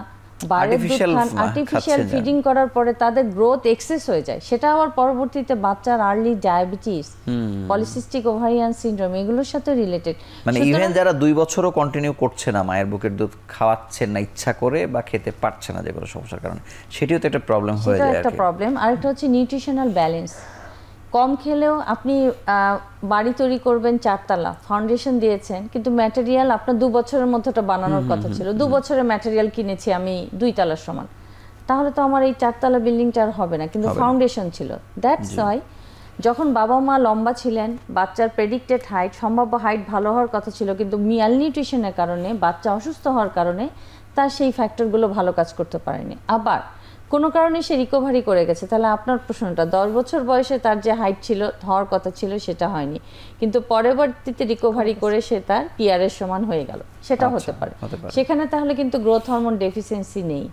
বাইরের দুধ খান, আর্টিফিশিয়াল ফিডিং করার পরে তাদের গ্রোথ এক্সেস হয়ে যায়। সেটা আবার পরবর্তীতে বাচ্চার early diabetes, polycystic ovarian syndrome এগুলোর সাথে রিলেটেড। মানে ইভেন যারা 2 বছরও কন্টিনিউ করছে না, মায়ের বুকের দুধ খাওয়াচ্ছেন না ইচ্ছা করে বা খেতে পারছে না যে কোনো সমস্যার কারণে, সেটিও তো একটা প্রবলেম হয়ে যায়। একটা প্রবলেম। আরেকটা হচ্ছে নিউট্রিশনাল ব্যালেন্স। কম খেলেও আপনি বাড়ি তৈরি করবেন 4 তলা, ফাউন্ডেশন দিয়েছেন, কিন্তু ম্যাটেরিয়াল আপনার 2 বছরের মধ্যে ওটা বানানোর কথা ছিল, 2 বছরের ম্যাটেরিয়াল কিনেছি আমি 2 তলার সমান, তাহলে তো আমার এই 4 তলা বিল্ডিংটা আর হবে না, কিন্তু ফাউন্ডেশন ছিল। দ্যাটস ওয়াই যখন বাবা মা লম্বা ছিলেন, বাচ্চার প্রেডিক্টেড হাইট, সম্ভাব্য হাইট ভালো হওয়ার কথা ছিল, কিন্তু মিয়াল নিউট্রিশনের কারণে, বাচ্চা অসুস্থ হওয়ার কারণে তার সেই ফ্যাক্টরগুলো ভালো কাজ করতে পারেনি। আবার কোনো কারণে সে রিকভারি করে গেছে, তাহলে আপনার প্রশ্নটা 10 বছর বয়সে তার যে হাইট ছিল, হওয়ার কথা ছিল, সেটা হয়নি, কিন্তু পরবর্তীতে রিকভারি করে সে তার পিআর এর সমান হয়ে গেল, সেটা হতে পারে। সেখানে তাহলে কিন্তু গ্রোথ হরমোন ডেফিসিয়েন্সি নেই,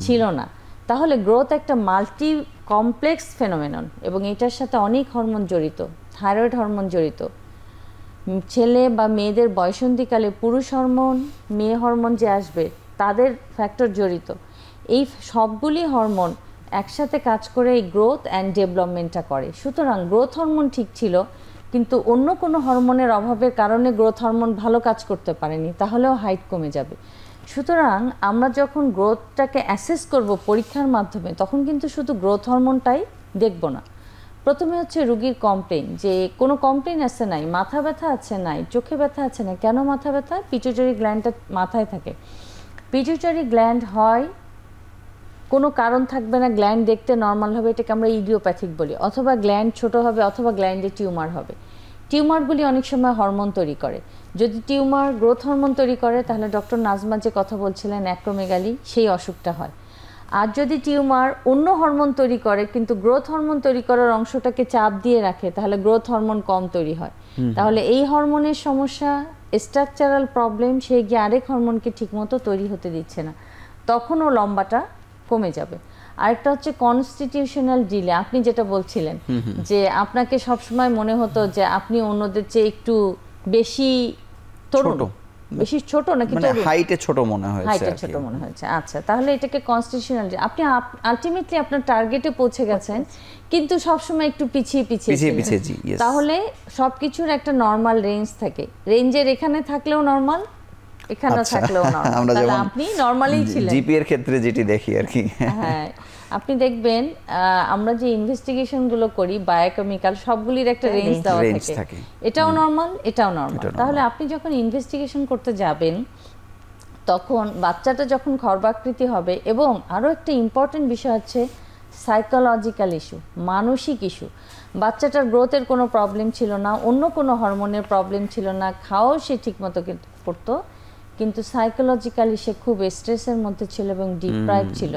ছিল না। তাহলে গ্রোথ একটা মাল্টি কমপ্লেক্স ফেনোমেনন, এবং এটার সাথে অনেক হরমোন জড়িত, থাইরয়েড হরমোন জড়িত, ছেলে বা মেয়েদের বয়সন্ধিকালে পুরুষ হরমোন, মেয়ে হরমোন যে আসবে তাদের ফ্যাক্টর জড়িত। এই সবগুলি হরমোন একসাথে কাজ করে এই গ্রোথ অ্যান্ড ডেভেলপমেন্টটা করে। সুতরাং গ্রোথ হরমোন ঠিক ছিল, কিন্তু অন্য কোনো হরমোনের অভাবের কারণে গ্রোথ হরমোন ভালো কাজ করতে পারেনি, তাহলেও হাইট কমে যাবে। সুতরাং আমরা যখন গ্রোথটাকে অ্যাসেস করব পরীক্ষার মাধ্যমে, তখন কিন্তু শুধু গ্রোথ হরমোনটাই দেখব না। প্রথমে হচ্ছে রুগীর কমপ্লেন, যে কোনো কমপ্লেন আছে নাই, মাথা ব্যথা আছে নাই, চোখে ব্যথা আছে না, কেন মাথা ব্যথা? পিটুইটারি গ্ল্যান্ডটা মাথায় থাকে। পিটুইটারি গ্ল্যান্ড হয়, কোনো কারণ থাকবে না, গ্ল্যান্ড দেখতে নর্মাল হবে, এটাকে আমরা ইডিওপ্যাথিক বলি, অথবা গ্ল্যান্ড ছোট হবে, অথবা গ্ল্যান্ডে টিউমার হবে। টিউমারগুলি অনেক সময় হরমোন তৈরি করে। যদি টিউমার গ্রোথ হরমোন তৈরি করে, তাহলে ডক্টর নাজমা যে কথা বলছিলেন অ্যাক্রোমেগালি, সেই অসুখটা হয়। আর যদি টিউমার অন্য হরমোন তৈরি করে, কিন্তু গ্রোথ হরমোন তৈরি করার অংশটাকে চাপ দিয়ে রাখে, তাহলে গ্রোথ হরমোন কম তৈরি হয়। তাহলে এই হরমোনের সমস্যা, স্ট্রাকচারাল প্রবলেম, সে গিয়ে আরেক হরমোনকে ঠিকমতো তৈরি হতে দিচ্ছে না, তখনও লম্বাটা কমে যাবে। আরেকটা হচ্ছে কনস্টিটিউশনাল ডিলে, আপনি যেটা বলছিলেন যে আপনাকে সবসময় মনে হতো যে আপনি অন্যদের চেয়ে একটু বেশি তরুণ, বেশি ছোট নাকি হাইটে ছোট মনে হয়েছে, হাইটে ছোট মনে হয়েছে। আচ্ছা, তাহলে এটাকে কনস্টিটিউশনাল, আপনি আলটিমেটলি আপনার টার্গেটে পৌঁছে গেছেন, কিন্তু সবসময় একটু পিছিয়ে পিছিয়ে, তাহলে সবকিছুর একটা নর্মাল রেঞ্জ থাকে, রেঞ্জের এখানে থাকলেও নর্মাল, এখানে থাকলেও নরমাল, তাহলে আপনি নরমালি ছিলেন। জিপি এর ক্ষেত্রে যেটি দেখি আর কি, হ্যাঁ, আপনি দেখবেন আমরা যে ইনভেস্টিগেশন গুলো করি বায়োকেমিক্যাল, সবগুলির একটা রেঞ্জ দেওয়া থাকে, এটাও নরমাল, এটাও নরমাল। তাহলে আপনি যখন ইনভেস্টিগেশন করতে যাবেন, তখন বাচ্চাটা যখন খর্বাকৃতি হবে, এবং আরো একটা ইম্পর্টেন্ট বিষয় হচ্ছে সাইকোলজিক্যাল ইস্যু, মানসিক ইস্যু। বাচ্চাটার গ্রোথের কোনো প্রবলেম ছিল না, অন্য কোনো হরমোনের প্রবলেম ছিল না, খাওয়াও সে ঠিকমতো করতো, কিন্তু সাইকোলজিক্যালি সে খুব স্ট্রেসের মধ্যে ছিল এবং ডিপ্রাইভ ছিল।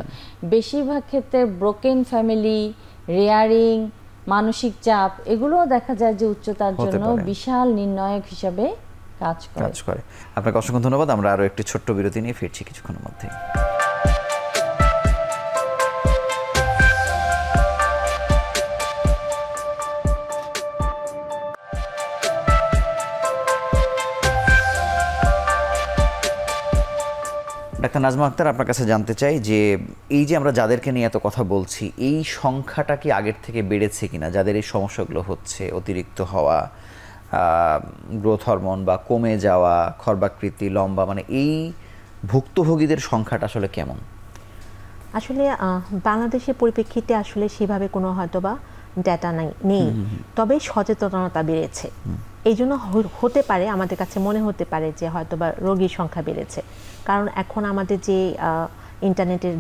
বেশিরভাগ ক্ষেত্রে ব্রোকেন ফ্যামিলি, রেয়ারিং, মানসিক চাপ, এগুলোও দেখা যায় যে উচ্চতার জন্য বিশাল নির্ণায়ক হিসাবে কাজ করে। আপনাকে অসংখ্য ধন্যবাদ। আমরা আরো একটি ছোট্ট বিরতি নিয়ে ফিরছি কিছুক্ষণের মধ্যে। ডাক্তার নাজমা আক্তার, আপনার কাছে জানতে চাই যে এই যে আমরা যাদেরকে নিয়ে এত কথা বলছি, এই সংখ্যাটা কি আগের থেকে বেড়েছে কিনা, যাদের এই সমস্যাগুলো হচ্ছে, অতিরিক্ত হওয়া, গ্রোথ হরমোন বা কমে যাওয়া, খর্বাকৃতি, লম্বা, মানে এই ভুক্তভোগীদের সংখ্যাটা আসলে কেমন? আসলে বাংলাদেশের পরিপ্রেক্ষিতে আসলে সেভাবে কোনো হয়তোবা ডেটা নেই, তবে সচেতনতা বেড়েছে। এই জন্য হতে পারে, আমাদের কাছে মনে হতে পারে যে হয়তোবা রোগীর সংখ্যা বেড়েছে, কারণ এখন আমাদের যে ইন্টারনেটের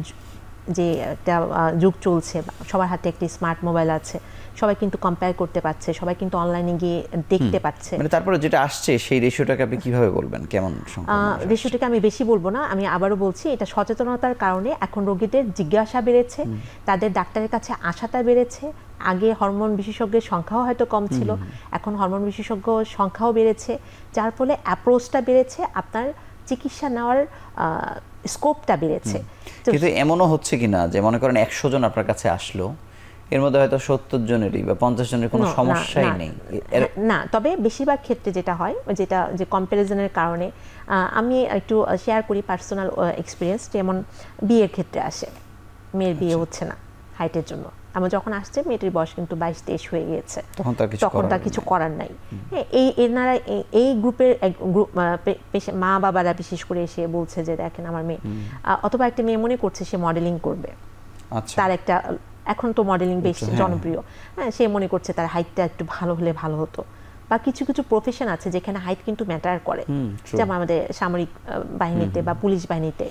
যে একটা যুগ চলছে, সবার হাতে একটি স্মার্ট মোবাইল আছে, সবাই কিন্তু কম্পেয়ার করতে পারছে, সবাই কিন্তু অনলাইনে গিয়ে দেখতে পাচ্ছে। মানে তারপরে যেটা আসছে সেই রেশিওটাকে আপনি কিভাবে বলবেন, কেমন সংখ্যা? রেশিওটাকে আমি বেশি বলবো না, আমি আবারও বলছি, এটা সচেতনতার কারণে এখন রোগীদের জিজ্ঞাসা বেড়েছে, তাদের ডাক্তারের কাছে আশাটা বেড়েছে। আগে হরমোন বিশেষজ্ঞের সংখ্যাও হয়তো কম ছিল, এখন হরমোন বিশেষজ্ঞ সংখ্যাও বেড়েছে, যার ফলে অ্যাপ্রোচটা বেড়েছে, আপনার চিকিৎসা নেওয়ার স্কোপটা বেড়েছে। কিন্তু এমনও হচ্ছে কিনা যে মনে করেন 100 জন আপনার কাছে আসলো, এর মধ্যে হয়তো 70 জনেরই বা 50 জনের কোনো সমস্যাই নেই? না, তবে বেশিরভাগ ক্ষেত্রে যেটা হয়, যেটা যে কম্প্যারিজনের কারণে, আমি একটু শেয়ার করি পার্সোনাল এক্সপিরিয়েন্স। যেমন বিয়ের ক্ষেত্রে আসে, মেয়ের বিয়ে হচ্ছে না হাইটের জন্য, আমার যখন আসছে মেয়েটির বয়স কিন্তু 22-23 হয়ে গিয়েছে, তখন তার কিছু করার নাই। এনারা এই গ্রুপের মা বাবারা বিশেষ করে এসে বলছে যে দেখেন আমার মেয়ে, অথবা একটা মেয়ে মনে করছে সে মডেলিং করবে, তার একটা, এখন তো মডেলিং বেশ জনপ্রিয়, হ্যাঁ, সে মনে করছে তার হাইটটা একটু ভালো হলে ভালো হতো। বা কিছু কিছু প্রফেশন আছে যেখানে হাইট কিন্তু ম্যাটার করে, যেমন আমাদের সামরিক বাহিনীতে বা পুলিশ বাহিনীতে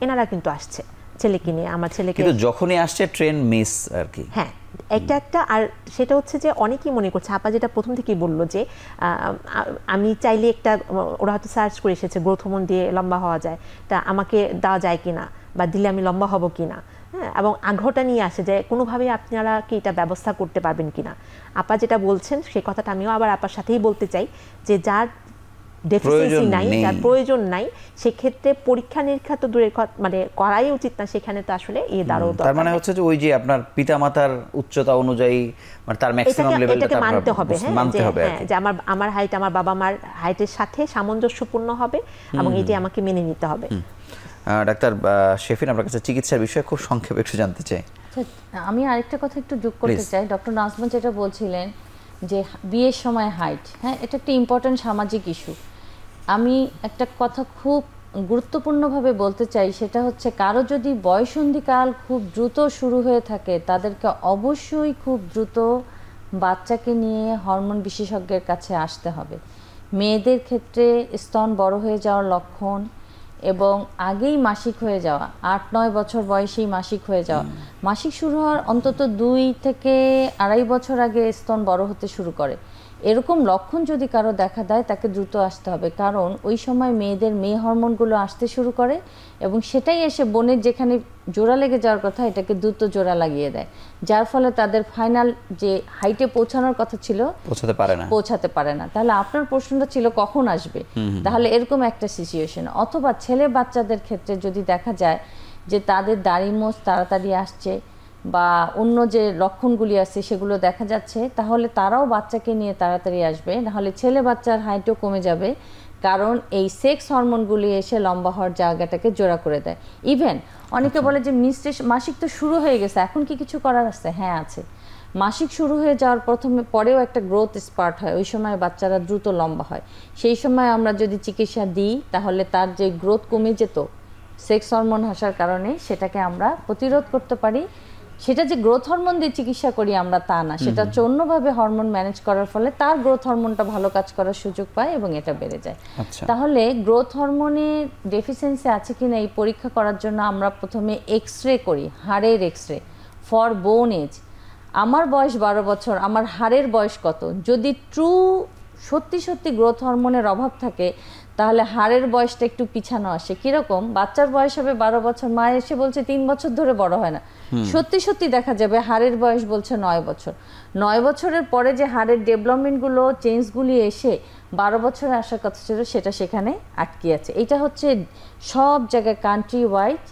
এনারা কিন্তু আসছে ছেলেকে নিয়ে। আমার ছেলেকে কিন্তু যখনই আসছে ট্রেন মিস আর কি। হ্যাঁ, একটা আর সেটা হচ্ছে যে অনেকেই মনে করছে, আপা যেটা প্রথম থেকেই বললো যে আমি চাইলে একটা, ওরা হয়তো সার্চ করে এসেছে গ্রোথ হরমোন দিয়ে লম্বা হওয়া যায়, তা আমাকে দেওয়া যায় কিনা বা দিলে আমি লম্বা হব কিনা, হ্যাঁ, এবং আগ্রহটা নিয়ে আসে যে কোনোভাবে আপনারা কি এটা ব্যবস্থা করতে পারবেন কিনা। আপা যেটা বলছেন সেই কথাটা আমিও আবার আপার সাথেই বলতে চাই যে যার ডেফিসিয়েন্সি নাই, যার প্রয়োজন নাই, সেক্ষেত্রে পরীক্ষা নিরীক্ষা তো দূরের কথা, মানে করাই উচিত না, সেখানে তো আসলে দাঁড়াও দরকার। তার মানে হচ্ছে যে ওই যে আপনার পিতামাতার উচ্চতা অনুযায়ী মানে তার ম্যাক্সিমাম লেভেলটা মানতে হবে, মানতে হবে যে আমার হাইট আমার বাবা মার হাইটের সাথে সামঞ্জস্যপূর্ণ হবে এবং এটি আমাকে মেনে নিতে হবে। ডাক্তার শেফিন, আপনার কাছে চিকিৎসার বিষয়ে খুব সংক্ষেপে একটু জানতে চাই। আমি আরেকটা কথা একটু যোগ করতে চাই। ডক্টর নাজমা যেটা বলছিলেন যে বিয়ের সময় হাইট, হ্যাঁ, এটা একটা ইম্পর্টেন্ট সামাজিক ইস্যু। আমি একটা কথা খুব গুরুত্বপূর্ণভাবে বলতে চাই, সেটা হচ্ছে কারো যদি বয়ঃসন্ধিকাল খুব দ্রুত শুরু হয়ে থাকে, তাদেরকে অবশ্যই খুব দ্রুত বাচ্চাকে নিয়ে হরমোন বিশেষজ্ঞের কাছে আসতে হবে। মেয়েদের ক্ষেত্রে স্তন বড় হয়ে যাওয়ার লক্ষণ এবং আগেই মাসিক হয়ে যাওয়া, 8-9 বছর বয়সেই মাসিক হয়ে যাওয়া, মাসিক শুরু হওয়ার অন্তত 2 থেকে 2.5 বছর আগে স্তন বড় হতে শুরু করে, এরকম লক্ষণ যদি কারো দেখা দেয় তাকে দ্রুত আসতে হবে, কারণ ওই সময় মেয়েদের মেয়ে হরমোনগুলো আসতে শুরু করে এবং সেটাই এসে বোনের যেখানে জোড়া লেগে যাওয়ার কথা এটাকে দ্রুত জোড়া লাগিয়ে দেয়, যার ফলে তাদের ফাইনাল যে হাইটে পৌঁছানোর কথা ছিল পৌঁছাতে পারে না। তাহলে আপনার প্রশ্নটা ছিল কখন আসবে, তাহলে এরকম একটা সিচুয়েশন। অথবা ছেলে বাচ্চাদের ক্ষেত্রে যদি দেখা যায় যে তাদের দাড়ি মোচ তাড়াতাড়ি আসছে বা অন্য যে লক্ষণগুলি আছে সেগুলো দেখা যাচ্ছে, তাহলে তারাও বাচ্চাকে নিয়ে তাড়াতাড়ি আসবে, নাহলে ছেলে বাচ্চার হাইটও কমে যাবে, কারণ এই সেক্স হরমোনগুলি এসে লম্বা হওয়ার জায়গাটাকে জোড়া করে দেয়। ইভেন অনেকে বলে যে মাসিক তো শুরু হয়ে গেছে, এখন কি কিছু করার আছে? হ্যাঁ আছে। মাসিক শুরু হয়ে যাওয়ার পরেও একটা গ্রোথ স্পার্ট হয়, ওই সময় বাচ্চারা দ্রুত লম্বা হয়। সেই সময় আমরা যদি চিকিৎসা দিই তাহলে তার যে গ্রোথ কমে যেত সেক্স হরমোন আসার কারণে, সেটাকে আমরা প্রতিরোধ করতে পারি। সেটা যে গ্রোথ হরমোন দিয়ে চিকিৎসা করি আমরা তা না, সেটা হচ্ছে অন্যভাবে হরমোন ম্যানেজ করার ফলে তার গ্রোথ হরমোনটা ভালো কাজ করার সুযোগ পায় এবং এটা বেড়ে যায়। তাহলে গ্রোথ হরমোনের ডেফিসিয়েন্সি আছে কিনা এই পরীক্ষা করার জন্য আমরা প্রথমে এক্সরে করি, হাড়ের এক্সরে ফর বোন এজ। আমার বয়স 12 বছর, আমার হাড়ের বয়স কত? যদি সত্যি সত্যি গ্রোথ হরমোনের অভাব থাকে তাহলে হাড়ের বয়সটা একটু পিছানো আসে। কিরকম? বাচ্চার বয়স হবে 12 বছর, মা এসে বলছে 3 বছর ধরে বড় হয় না, সত্যি সত্যি দেখা যাবে হাড়ের বয়স বলছে 9 বছর। 9 বছরের পরে যে হাড়ের ডেভেলপমেন্টগুলো চেঞ্জগুলি এসে 12 বছরে আসার কথা ছিল সেটা সেখানে আটকে আছে। এটা হচ্ছে সব জায়গায় কান্ট্রি ওয়াইড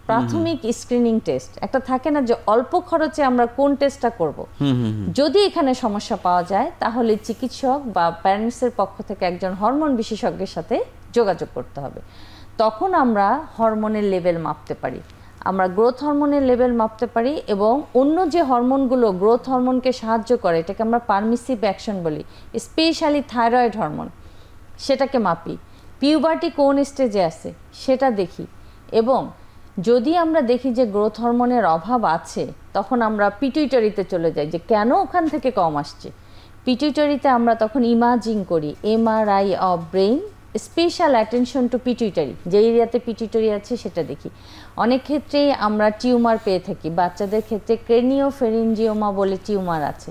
প্রাথমিক স্ক্রিনিং টেস্ট একটা থাকে না, যে অল্প খরচে আমরা কোন টেস্টটা করব। যদি এখানে সমস্যা পাওয়া যায় তাহলে চিকিৎসক বা প্যারেন্টসের পক্ষ থেকে একজন হরমোন বিশেষজ্ঞের সাথে যোগাযোগ করতে হবে। তখন আমরা হরমোনের লেভেল মাপতে পারি, আমরা গ্রোথ হরমোনের লেভেল মাপতে পারি, এবং অন্য যে হরমোনগুলো গ্রোথ হরমোনকে সাহায্য করে এটাকে আমরা পারমিসিভ অ্যাকশন বলি, স্পেশালি থাইরয়েড হরমোন, সেটাকে মাপি। পিউবার্টি কোন স্টেজে আছে সেটা দেখি, এবং যদি আমরা দেখি যে গ্রোথ হরমোনের অভাব আছে তখন আমরা পিটুইটারিতে চলে যাই যে কেন ওখান থেকে কম আসছে। পিটুইটারিতে আমরা তখন ইমাজিং করি, MRI of brain, special attention to pituitary, যে এরিয়াতে পিটুইটারি আছে সেটা দেখি। অনেক ক্ষেত্রেই আমরা টিউমার পেয়ে থাকি, বাচ্চাদের ক্ষেত্রে ক্রেনিওফেরিঞ্জিওমা বলে টিউমার আছে,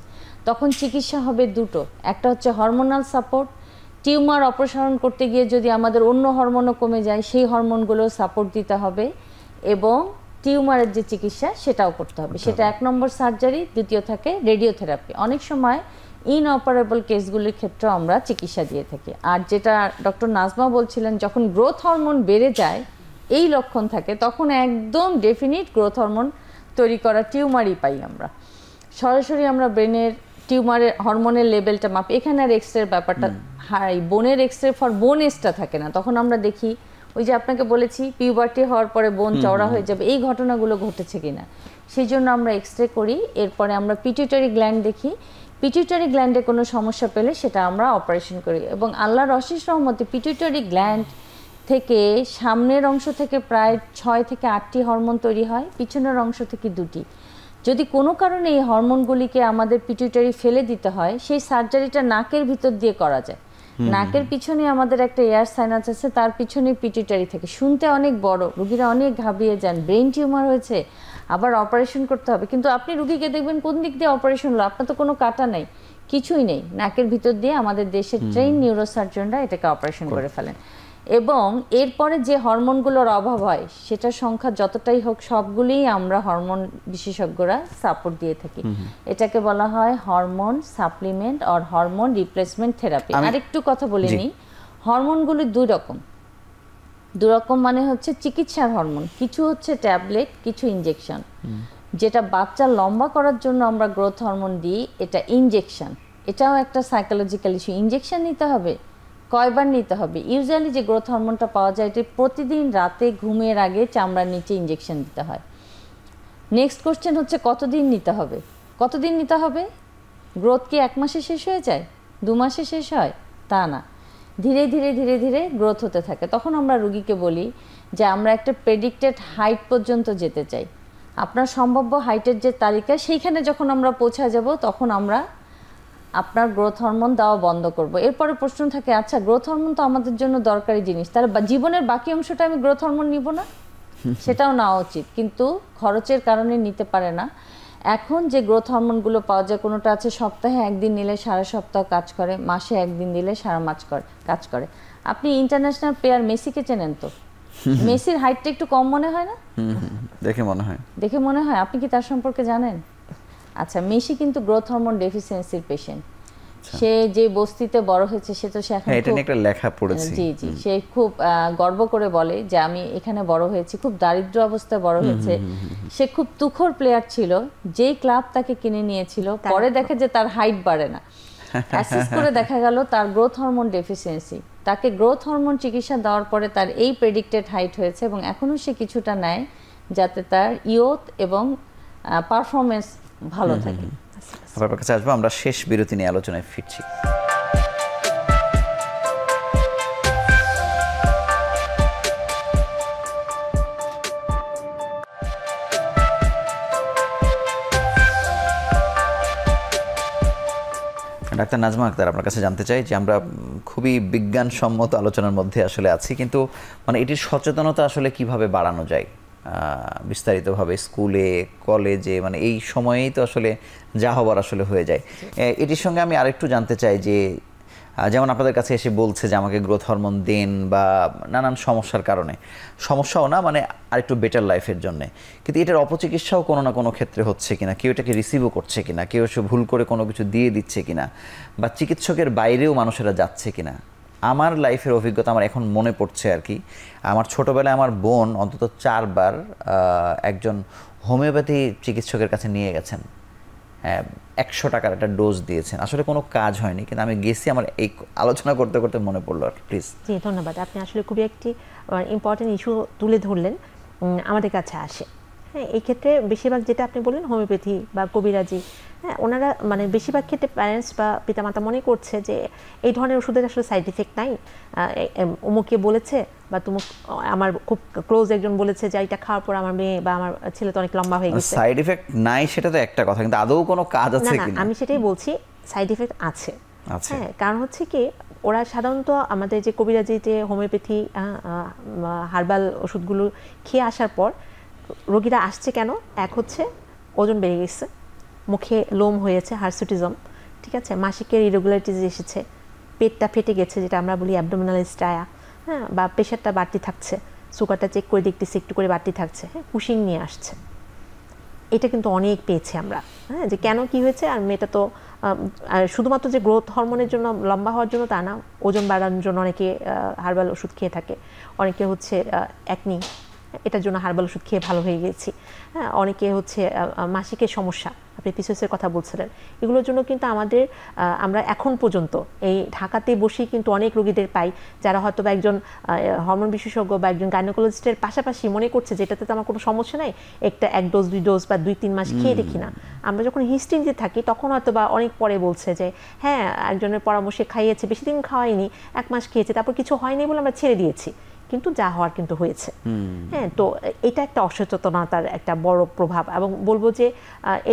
তখন চিকিৎসা হবে দুটো, একটা হচ্ছে হরমোনাল সাপোর্ট, টিউমার অপসারণ করতে গিয়ে যদি আমাদের অন্য হরমোনও কমে যায় সেই হরমোনগুলো সাপোর্ট দিতে হবে, এবং টিউমারের যে চিকিৎসা সেটাও করতে হবে, সেটা 1 নম্বর সার্জারি, দ্বিতীয় থাকে রেডিওথেরাপি। অনেক সময় ইনঅপারেবল কেসগুলির ক্ষেত্রেও আমরা চিকিৎসা দিয়ে থাকি। আর যেটা ডক্টর নাজমা বলছিলেন, যখন গ্রোথ হরমোন বেড়ে যায় এই লক্ষণ থাকে তখন একদম ডেফিনিট গ্রোথ হরমোন তৈরি করা টিউমারই পাই আমরা। সরাসরি আমরা ব্রেনের টিউমারের হরমোনের লেভেলটা মাপি, এখানে আর এক্সরের ব্যাপারটা হাই, বোনের এক্সরে ফর বোন এজটা থাকে না, তখন আমরা দেখি ওই যে আপনাকে বলেছি পিউবার্টি হওয়ার পরে বোন চওড়া হয়ে যাবে, এই ঘটনাগুলো ঘটেছে কিনা, সেই জন্য আমরা এক্সরে করি। এরপরে আমরা পিটুইটারি গ্ল্যান্ড দেখি, পিটুইটারি গ্ল্যান্ডে কোনো সমস্যা পেলে সেটা আমরা অপারেশন করি, এবং আল্লাহর অশেষ রহমতে পিটুইটারি গ্ল্যান্ড থেকে সামনের অংশ থেকে প্রায় 6 থেকে 8টি হরমোন তৈরি হয়, পিছনের অংশ থেকে 2টি। যদি কোনো কারণে এই হরমোনগুলিকে আমাদের পিটুইটারি ফেলে দিতে হয়, সেই সার্জারিটা নাকের ভিতর দিয়ে করা যায়। নাকের পিছনে আমাদের একটা এয়ার সাইনাস আছে, তার পিছনে পিটুইটারি থেকে, শুনতে অনেক বড়, রুগীরা অনেক ঘাবড়িয়ে যান, ব্রেন টিউমার হয়েছে আবার অপারেশন করতে হবে, কিন্তু আপনি রুগীকে দেখবেন কোন দিক দিয়ে অপারেশন হলো, আপনার তো কোনো কাটা নেই, কিছুই নেই, নাকের ভিতর দিয়ে আমাদের দেশের ট্রেন নিউরোসার্জনরা এটাকে অপারেশন করে ফেলেন। এবং এরপরে যে হরমোনগুলোর অভাব হয় সেটার সংখ্যা যতটাই হোক সবগুলিই আমরা হরমোন বিশেষজ্ঞরা সাপোর্ট দিয়ে থাকি, এটাকে বলা হয় hormone supplement or hormone replacement therapy. আরেকটু কথা বলে নিই, হরমোনগুলি দুই রকম, মানে হচ্ছে চিকিৎসার হরমোন, কিছু হচ্ছে ট্যাবলেট, কিছু ইনজেকশন। যেটা বাচ্চা লম্বা করার জন্য আমরা গ্রোথ হরমোন দিই, এটা ইনজেকশন, এটাও একটা সাইকোলজিক্যাল ইস্যু। ইনজেকশন নিতে হবে, কয়বার নিতে হবে? ইউজুয়ালি যে গ্রোথ হরমোনটা পাওয়া যায় এটি প্রতিদিন রাতে ঘুমের আগে চামড়ার নিচে ইনজেকশন দিতে হয়। নেক্সট কোশ্চেন হচ্ছে কতদিন নিতে হবে? কতদিন নিতে হবে? গ্রোথ কি 1 মাসে শেষ হয়ে যায়, 2 মাসে শেষ হয়? তা না, ধীরে ধীরে ধীরে ধীরে গ্রোথ হতে থাকে। তখন আমরা রুগীকে বলি যে আমরা একটা প্রেডিক্টেড হাইট পর্যন্ত যেতে চাই, আপনার সম্ভাব্য হাইটের যে তালিকা সেইখানে যখন আমরা পৌঁছা যাব তখন আমরা আপনার গ্রোথ হরমোন দেওয়া বন্ধ করব। এরপরে প্রশ্ন থাকে, আচ্ছা গ্রোথ হরমোন তো আমাদের জন্য দরকারি জিনিস, তার জীবনের বাকি অংশটা আমি গ্রোথ হরমোন নিব না? সেটাও নেওয়া উচিত, কিন্তু খরচের কারণে নিতে পারে না। এখন যে গ্রোথ হরমোনগুলো পাওয়া যায়, কোনোটা আছে সপ্তাহে 1 দিন নিলে সারা সপ্তাহ কাজ করে, মাসে 1 দিন দিলে সারা মাস কাজ করে। আপনি ইন্টারন্যাশনাল প্লেয়ার মেসিকে চেনেন তো? মেসির হাইটটা একটু কম মনে হয় না? দেখে মনে হয়। আপনি কি তার সম্পর্কে জানেন? আচ্ছা, মেসি কিন্তু গ্রোথ হরমোন ডেফিসিয়েন্সির পেশেন্ট। সে যে বস্তিতে বড় হয়েছে সে তো, সে এখন এটা নিয়ে একটা লেখা পড়েছি। জি, সে খুব গর্ব করে বলে যে আমি এখানে বড় হয়েছি, খুব দারিদ্র অবস্থায় বড় হয়েছে। সে খুব তুখোর প্লেয়ার ছিল, যেই ক্লাব তাকে কিনে নিয়েছিল পরে দেখে যে তার হাইট বাড়ে না, অ্যাসেস করে দেখা গেল তার গ্রোথ হরমোন ডেফিসিয়েন্সি। তাকে গ্রোথ হরমোন চিকিৎসা দেওয়ার পরে তার এই প্রেডিক্টেড হাইট হয়েছে, এবং এখনও সে কিছুটা নেয় যাতে তার ইয়ত এবং পারফরমেন্স ভালো থাকে। আপনার কাছে আসবো, আমরা শেষ বিরতি নিয়ে আলোচনায় ফিরছি। ডাক্তার নাজমা আক্তার, আপনার কাছে জানতে চাই যে আমরা খুবই বিজ্ঞানসম্মত আলোচনার মধ্যে আসলে আছি, কিন্তু মানে এটির সচেতনতা আসলে কিভাবে বাড়ানো যায় বিস্তারিতভাবে স্কুলে, কলেজে, মানে এই সময়েই তো আসলে যা হবার আসলে হয়ে যায়। এটির সঙ্গে আমি আরেকটু জানতে চাই যে যেমন আপনাদের কাছে এসে বলছে যে আমাকে গ্রোথ হরমোন দেন বা নানান সমস্যার কারণে, সমস্যাও না মানে আরেকটু বেটার লাইফের জন্যে, কিন্তু এটার অপচিকিৎসাও কোনো না কোনো ক্ষেত্রে হচ্ছে কিনা, কেউ এটাকে রিসিভও করছে কিনা, কেউ এসে ভুল করে কোনো কিছু দিয়ে দিচ্ছে কিনা, বা চিকিৎসকের বাইরেও মানুষেরা যাচ্ছে কিনা। আমার লাইফের অভিজ্ঞতা আমার এখন মনে পড়ছে আর কি, আমার ছোটোবেলায় আমার বোন অন্তত 4 বার একজন হোমিওপ্যাথি চিকিৎসকের কাছে নিয়ে গেছেন। 100 টাকার একটা ডোজ দিয়েছেন, আসলে কোনো কাজ হয়নি, কিন্তু আমি গেছি, আমার এই আলোচনা করতে করতে মনে পড়লো। প্লিজ। জি ধন্যবাদ, আপনি আসলে খুবই একটি ইম্পর্টেন্ট ইস্যু তুলে ধরলেন, আমাদের কাছে আসে। হ্যাঁ, এই ক্ষেত্রে বেশিরভাগ যেটা আপনি বললেন হোমিওপ্যাথি বা কবিরাজি, হ্যাঁ ওনারা মানে বেশিরভাগ ক্ষেত্রে প্যারেন্টস বা পিতামাতা মনে করছে যে এই ধরনের ওষুধের আসলে সাইড ইফেক্ট নাই, অমুকে বলেছে বা তুমি আমার খুব ক্লোজ একজন বলেছে যে এটা খাওয়ার পর আমার মেয়ে বা আমার ছেলে তো অনেক লম্বা হয়ে গেছে। সাইড ইফেক্ট নাই সেটা তো একটা কথা, কিন্তু আদৌ কোনো কাজ আছে কিনা? আমি সেটাই বলছি, সাইড ইফেক্ট আছে। হ্যাঁ, কারণ হচ্ছে কি ওরা সাধারণত আমাদের যে কবিরাজি যে হোমিওপ্যাথি হার্বাল ওষুধগুলো খেয়ে আসার পর রোগীরা আসছে কেন, এক হচ্ছে ওজন বেড়ে গেছে, মুখে লোম হয়েছে, হার্সুটিজম, ঠিক আছে, মাসিকের ইরেগুলারিটিস এসেছে, পেটটা ফেটে গেছে যেটা আমরা বলি অ্যাবডোমিনাল স্টায়া, হ্যাঁ, বা প্রেশারটা বাড়তি থাকছে, সুগারটা চেক করে দেখতেছি একটু করে বাড়তি থাকছে, হ্যাঁ, কুশিং নিয়ে আসছে। এটা কিন্তু অনেক পেয়েছি আমরা, হ্যাঁ, যে কেন কি হয়েছে, আর মেয়েটা তো শুধুমাত্র যে গ্রোথ হরমোনের জন্য লম্বা হওয়ার জন্য তা না, ওজন বাড়ানোর জন্য অনেকে হার্বাল ওষুধ খেয়ে থাকে, অনেকে হচ্ছে একনি, এটার জন্য হার্বাল ওষুধ খেয়ে ভালো হয়ে গেছি, হ্যাঁ, অনেকে হচ্ছে মাসিকের সমস্যা, আপনি পিসিওএসের কথা বলছিলেন, এগুলোর জন্য কিন্তু আমরা এখন পর্যন্ত এই ঢাকাতে বসেই কিন্তু অনেক রোগীদের পাই যারা হয়তো বা একজন হরমোন বিশেষজ্ঞ বা একজন গাইনোকোলজিস্টের পাশাপাশি মনে করছে যেটাতে তো আমার কোনো সমস্যা নাই, এক ডোজ 2 ডোজ বা 2-3 মাস খেয়ে দেখি না। আমরা যখন হিস্ট্রি নিতে থাকি তখন হয়তো বা অনেক পরে বলছে যে হ্যাঁ একজনের পরামর্শে খাইয়েছে, বেশি দিন খাওয়াইনি, 1 মাস খেয়েছে, তারপর কিছু হয়নি বলে আমরা ছেড়ে দিয়েছি, কিন্তু যা হওয়ার কিন্তু হয়েছে। হ্যাঁ, তো এটা একটা অসচেতনতার একটা বড় প্রভাব, এবং বলবো যে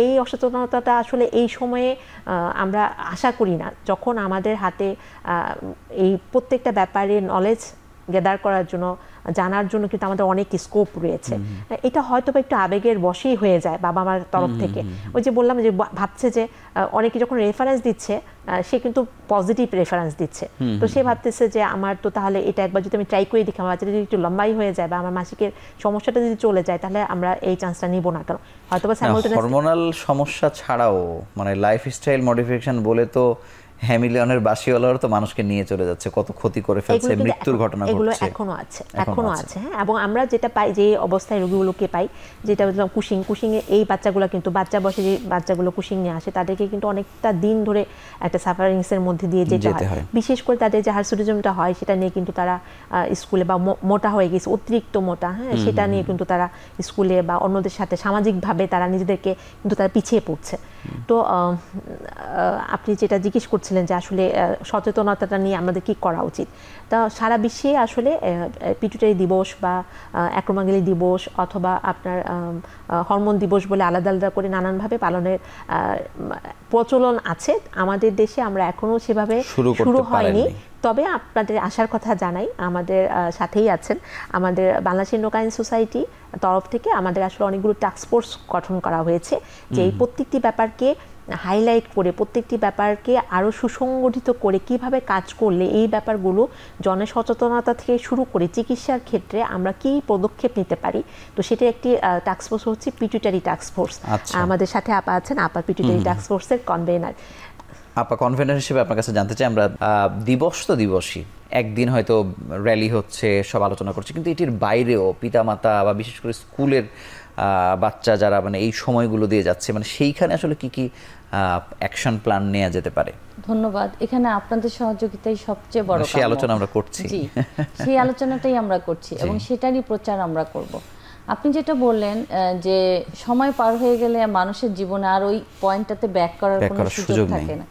এই অসচেতনতাটা আসলে এই সময়ে আমরা আশা করি না, যখন আমাদের হাতে এই প্রত্যেকটা ব্যাপারে নলেজ গ্যাদার করার জন্য, জানার জন্য কিন্তু আমাদের অনেক স্কোপ রয়েছে। এটা হয়তো বা একটু আবেগের বশেই হয়ে যায় বাবা মার তরফ থেকে, ওই যে বললাম যে ভাবছে যে অনেকে যখন রেফারেন্স দিচ্ছে সে কিন্তু পজিটিভ রেফারেন্স দিচ্ছে, তো সে ভাবতেছে যে আমার তো তাহলে এটা একবার যদি আমি ট্রাই করে দেখি, আমার বাচ্চাটা যদি একটু লম্বাই হয়ে যায় বা আমার মাসিকের সমস্যাটা যদি চলে যায় তাহলে আমরা এই চান্সটা নিব না। কারণ হয়তো বা হরমোনাল সমস্যা ছাড়াও মানে লাইফস্টাইল মডিফিকেশন বলে তো হ্যামিলিয়নের বাসিওয়ালার তো মানুষকে নিয়ে চলে যাচ্ছে, কত ক্ষতি করে ফেলছে, মৃত্যুর ঘটনা ঘটছে, এগুলো এখনো আছে। হ্যাঁ, এবং আমরা যেটা পাই, যে অবস্থায় রোগীগুলোকে পাই, যেটা বললাম কুশিং এ এই বাচ্চাগুলো কিন্তু বাচ্চা বয়সে যে বাচ্চাগুলো কুশিং নিয়ে আসে তাদেরকে কিন্তু অনেকটা দিন ধরে একটা সাফারিংস এর মধ্যে দিয়ে যেতে হয়। বিশেষ করে তাদের যে হার্সুটিজমটা হয় সেটা নিয়ে কিন্তু তারা স্কুলে বা মোটা হয়ে গেছে, অতিরিক্ত মোটা, হ্যাঁ, সেটা নিয়ে কিন্তু তারা স্কুলে বা অন্যদের সাথে সামাজিকভাবে তারা নিজেদেরকে কিন্তু তারা পিছিয়ে পড়ছে। তো আপনি যেটা জিজ্ঞেস করছিলেন যে আসলে সচেতনতাটা নিয়ে আমাদের কি করা উচিত, তা সারা বিশ্বে আসলে পিটুইটারি দিবস বা অ্যাক্রোমেগালি দিবস অথবা আপনার হরমোন দিবস বলে আলাদা আলাদা করে নানানভাবে পালনের প্রচলন আছে। আমাদের দেশে আমরা এখনো সেভাবে শুরু হয়নি, তবে আপনাদের আসার কথা জানাই, আমাদের সাথেই আছেন আমাদের বাংলাদেশ এন্ডোক্রাইন সোসাইটি তরফ থেকে আমাদের আসলে অনেকগুলো টাস্ক ফোর্স গঠন করা হয়েছে, যে এই প্রত্যেকটি ব্যাপারকে হাইলাইট করে, প্রত্যেকটি ব্যাপারকে আরও সুসংগঠিত করে কিভাবে কাজ করলে এই ব্যাপারগুলো জনসচেতনতা থেকে শুরু করে চিকিৎসার ক্ষেত্রে আমরা কি পদক্ষেপ নিতে পারি। তো সেটা একটি টাস্ক ফোর্স হচ্ছে পিটুইটারি টাস্ক ফোর্স। আমাদের সাথে আপা আছেন, আপা পিটুইটারি টাস্ক ফোর্সের কনভেনার। আপা, কনভেনার হিসেবে আপনার কাছে জানতে চাই, আমরা দিবস তো দিবসই, একদিন হয়তো র্যালি হচ্ছে, সব আলোচনা করছে, কিন্তু এটির বাইরেও পিতামাতা বা বিশেষ করে স্কুলের বাচ্চা যারা মানে এই সময়গুলো দিয়ে যাচ্ছে, মানে সেইখানে আসলে কি কি অ্যাকশন প্ল্যান নেওয়া যেতে পারে? ধন্যবাদ। এখানে আপনাদের সহযোগিতাই সবচেয়ে বড়, সেই আলোচনা আমরা করছি। জি, সেই আলোচনাটাই আমরা করছি এবং সেটারই প্রচার আমরা করব। আপনি যেটা বললেন যে সময় পার হয়ে গেলে মানুষের জীবনে আর ওই পয়েন্টটাতে ব্যাক করার কোনো সুযোগ থাকে না,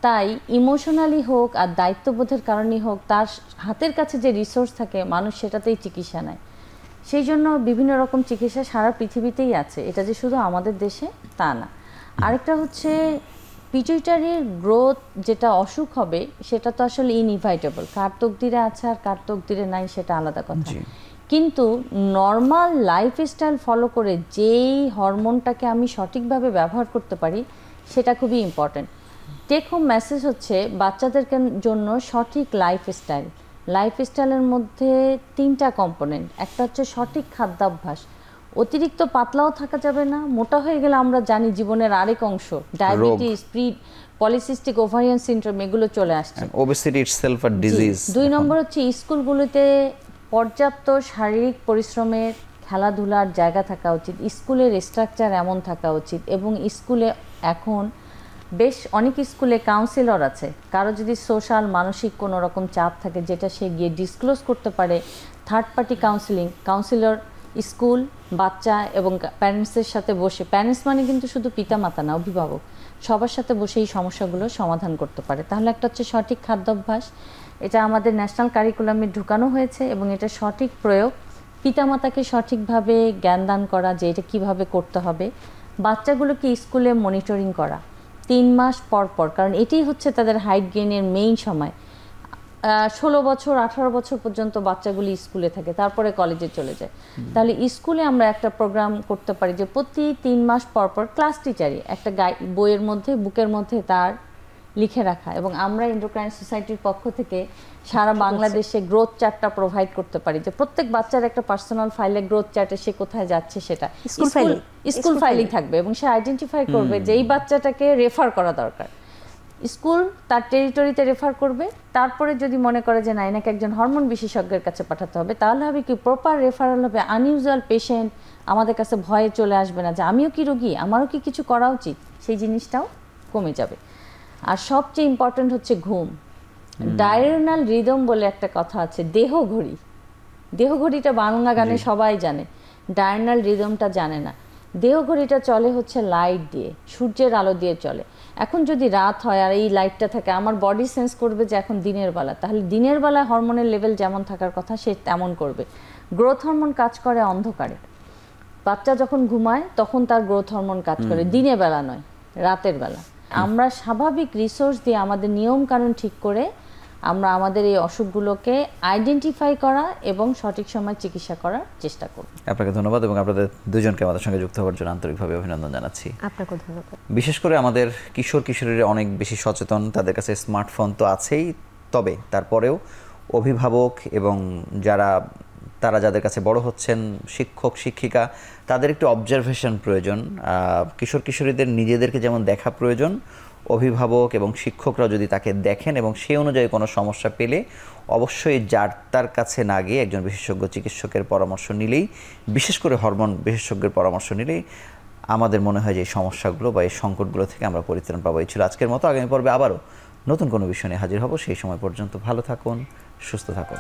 তাই ইমোশনালি হোক আর দায়িত্ববোধের কারণেই হোক, তার হাতের কাছে যে রিসোর্স থাকে মানুষ সেটাতেই চিকিৎসা নেয়। সেই জন্য বিভিন্ন রকম চিকিৎসা সারা পৃথিবীতেই আছে, এটা যে শুধু আমাদের দেশে তা না। আরেকটা হচ্ছে পিটুইটারির গ্রোথ যেটা অসুখ হবে সেটা তো আসলে ইনইভাইটেবল, কার তকদিরে আছে আর কার তকদিরে নাই সেটা আলাদা কথা, কিন্তু নর্মাল লাইফস্টাইল ফলো করে যেই হরমোনটাকে আমি সঠিকভাবে ব্যবহার করতে পারি সেটা খুবই ইম্পর্টেন্ট। টেক হোম মেসেজ হচ্ছে বাচ্চাদের জন্য সঠিক লাইফস্টাইলের মধ্যে 3টা কম্পোনেন্ট। একটা হচ্ছে সঠিক খাদ্যাভ্যাস, অতিরিক্ত পাতলাও থাকা যাবে না, মোটা হয়ে গেলে আমরা জানি জীবনের আরেক অংশ ডায়াবেটিস, পলিসিস্টিক ওভারিয়ান সিনড্রোম এগুলো চলে আসছে, ওবেসিটি ইটসেলফ আ ডিজিজ। 2 নম্বর হচ্ছে স্কুলগুলোতে পর্যাপ্ত শারীরিক পরিশ্রমের, খেলাধুলার জায়গা থাকা উচিত, স্কুলের স্ট্রাকচার এমন থাকা উচিত এবং স্কুলে এখন বেশ অনেক স্কুলে কাউন্সিলর আছে, কারো যদি সোশ্যাল মানসিক কোনো রকম চাপ থাকে যেটা সে গিয়ে ডিসক্লোজ করতে পারে, থার্ড পার্টি কাউন্সিলর স্কুল, বাচ্চা এবং প্যারেন্টসের সাথে বসে, প্যারেন্টস মানে কিন্তু শুধু পিতামাতা না, অভিভাবক, সবার সাথে বসে এই সমস্যাগুলো সমাধান করতে পারে। তাহলে একটা হচ্ছে সঠিক খাদ্যাভ্যাস, এটা আমাদের ন্যাশনাল কারিকুলামে ঢুকানো হয়েছে এবং এটা সঠিক প্রয়োগ, পিতামাতাকে সঠিকভাবে জ্ঞান দান করা যে এটা কীভাবে করতে হবে, বাচ্চাগুলোকে স্কুলে মনিটরিং করা 3 মাস পর পর, কারণ এটাই হচ্ছে তাদের হাইট গেইনের মেইন সময়। 16 বছর 18 বছর পর্যন্ত বাচ্চাগুলি স্কুলে থাকে, তারপরে কলেজে চলে যায়। তাহলে স্কুলে আমরা একটা প্রোগ্রাম করতে পারি যে প্রতি 3 মাস পর পর ক্লাস টিচারই একটা বইয়ের মধ্যে, বুকের মধ্যে তার লিখে রাখা, এবং আমরা এন্ডোক্রাইন সোসাইটির পক্ষ থেকে সারা বাংলাদেশে গ্রোথ চার্টটা প্রোভাইড করতে পারি, যে প্রত্যেক বাচ্চার একটা পার্সোনাল ফাইলে গ্রোথ চার্টে সে কোথায় যাচ্ছে সেটা স্কুল ফাইলিং থাকবে, এবং সে আইডেন্টিফাই করবে যে এই বাচ্চাটাকে রেফার করা দরকার, স্কুল তার টেরিটরিতে রেফার করবে। তারপরে যদি মনে করে যে না, এনাকে একজন হরমোন বিশেষজ্ঞের কাছে পাঠাতে হবে, তাহলে হবে কি প্রপার রেফারেল হবে, আনইউজুয়াল পেশেন্ট আমাদের কাছে ভয়ে চলে আসবে না যে আমিও কি রোগী, আমারও কি কিছু করা উচিত, সেই জিনিসটাও কমে যাবে। আর সবচেয়ে ইম্পর্টেন্ট হচ্ছে ঘুম। ডায়রনাল রিদম বলে একটা কথা আছে, দেহঘড়িটা বাংলা গানে সবাই জানে, ডায়রনাল রিদমটা জানে না। দেহঘড়িটা চলে হচ্ছে লাইট দিয়ে, সূর্যের আলো দিয়ে চলে। এখন যদি রাত হয় আর এই লাইটটা থাকে, আমার বডি সেন্স করবে যে এখন দিনের বেলা, তাহলে দিনের বেলায় হরমোনের লেভেল যেমন থাকার কথা সে তেমন করবে। গ্রোথ হরমোন কাজ করে অন্ধকারে, বাচ্চা যখন ঘুমায় তখন তার গ্রোথ হরমোন কাজ করে, দিনের বেলা নয়, রাতের বেলা। আমরা স্বাভাবিক রিসোর্স দিয়ে আমাদের নিয়ম কানুন ঠিক করে আমরা আমাদের এই অসুখগুলোকে আইডেন্টিফাই করা এবং সঠিক সময় চিকিৎসা করার চেষ্টা করব। আপনাকে ধন্যবাদ এবং আপনাদের দুজনকে আমাদের সঙ্গে যুক্ত হওয়ার জন্য আন্তরিকভাবে অভিনন্দন জানাচ্ছি। আপনাকে ধন্যবাদ। বিশেষ করে আমাদের কিশোর কিশোরীরা অনেক বেশি সচেতন, তাদের কাছে স্মার্টফোন তো আছেই, তবে তারপরেও অভিভাবক এবং তারা যাদের কাছে বড় হচ্ছেন, শিক্ষক শিক্ষিকা, তাদের একটু অবজারভেশন প্রয়োজন। কিশোর কিশোরীদের নিজেদেরকে যেমন দেখা প্রয়োজন, অভিভাবক এবং শিক্ষকরা যদি তাকে দেখেন এবং সেই অনুযায়ী কোনো সমস্যা পেলে অবশ্যই তার কাছে না গিয়ে একজন বিশেষজ্ঞ চিকিৎসকের পরামর্শ নিলেই, বিশেষ করে হরমোন বিশেষজ্ঞের পরামর্শ নিলেই আমাদের মনে হয় যে এই সমস্যাগুলো বা এই সংকটগুলো থেকে আমরা পরিত্রাণ পাবো। এই ছিল আজকের মতো। আগামী পর্বে আবারও নতুন কোনো বিষয় নিয়ে হাজির হব। সেই সময় পর্যন্ত ভালো থাকুন, সুস্থ থাকুন।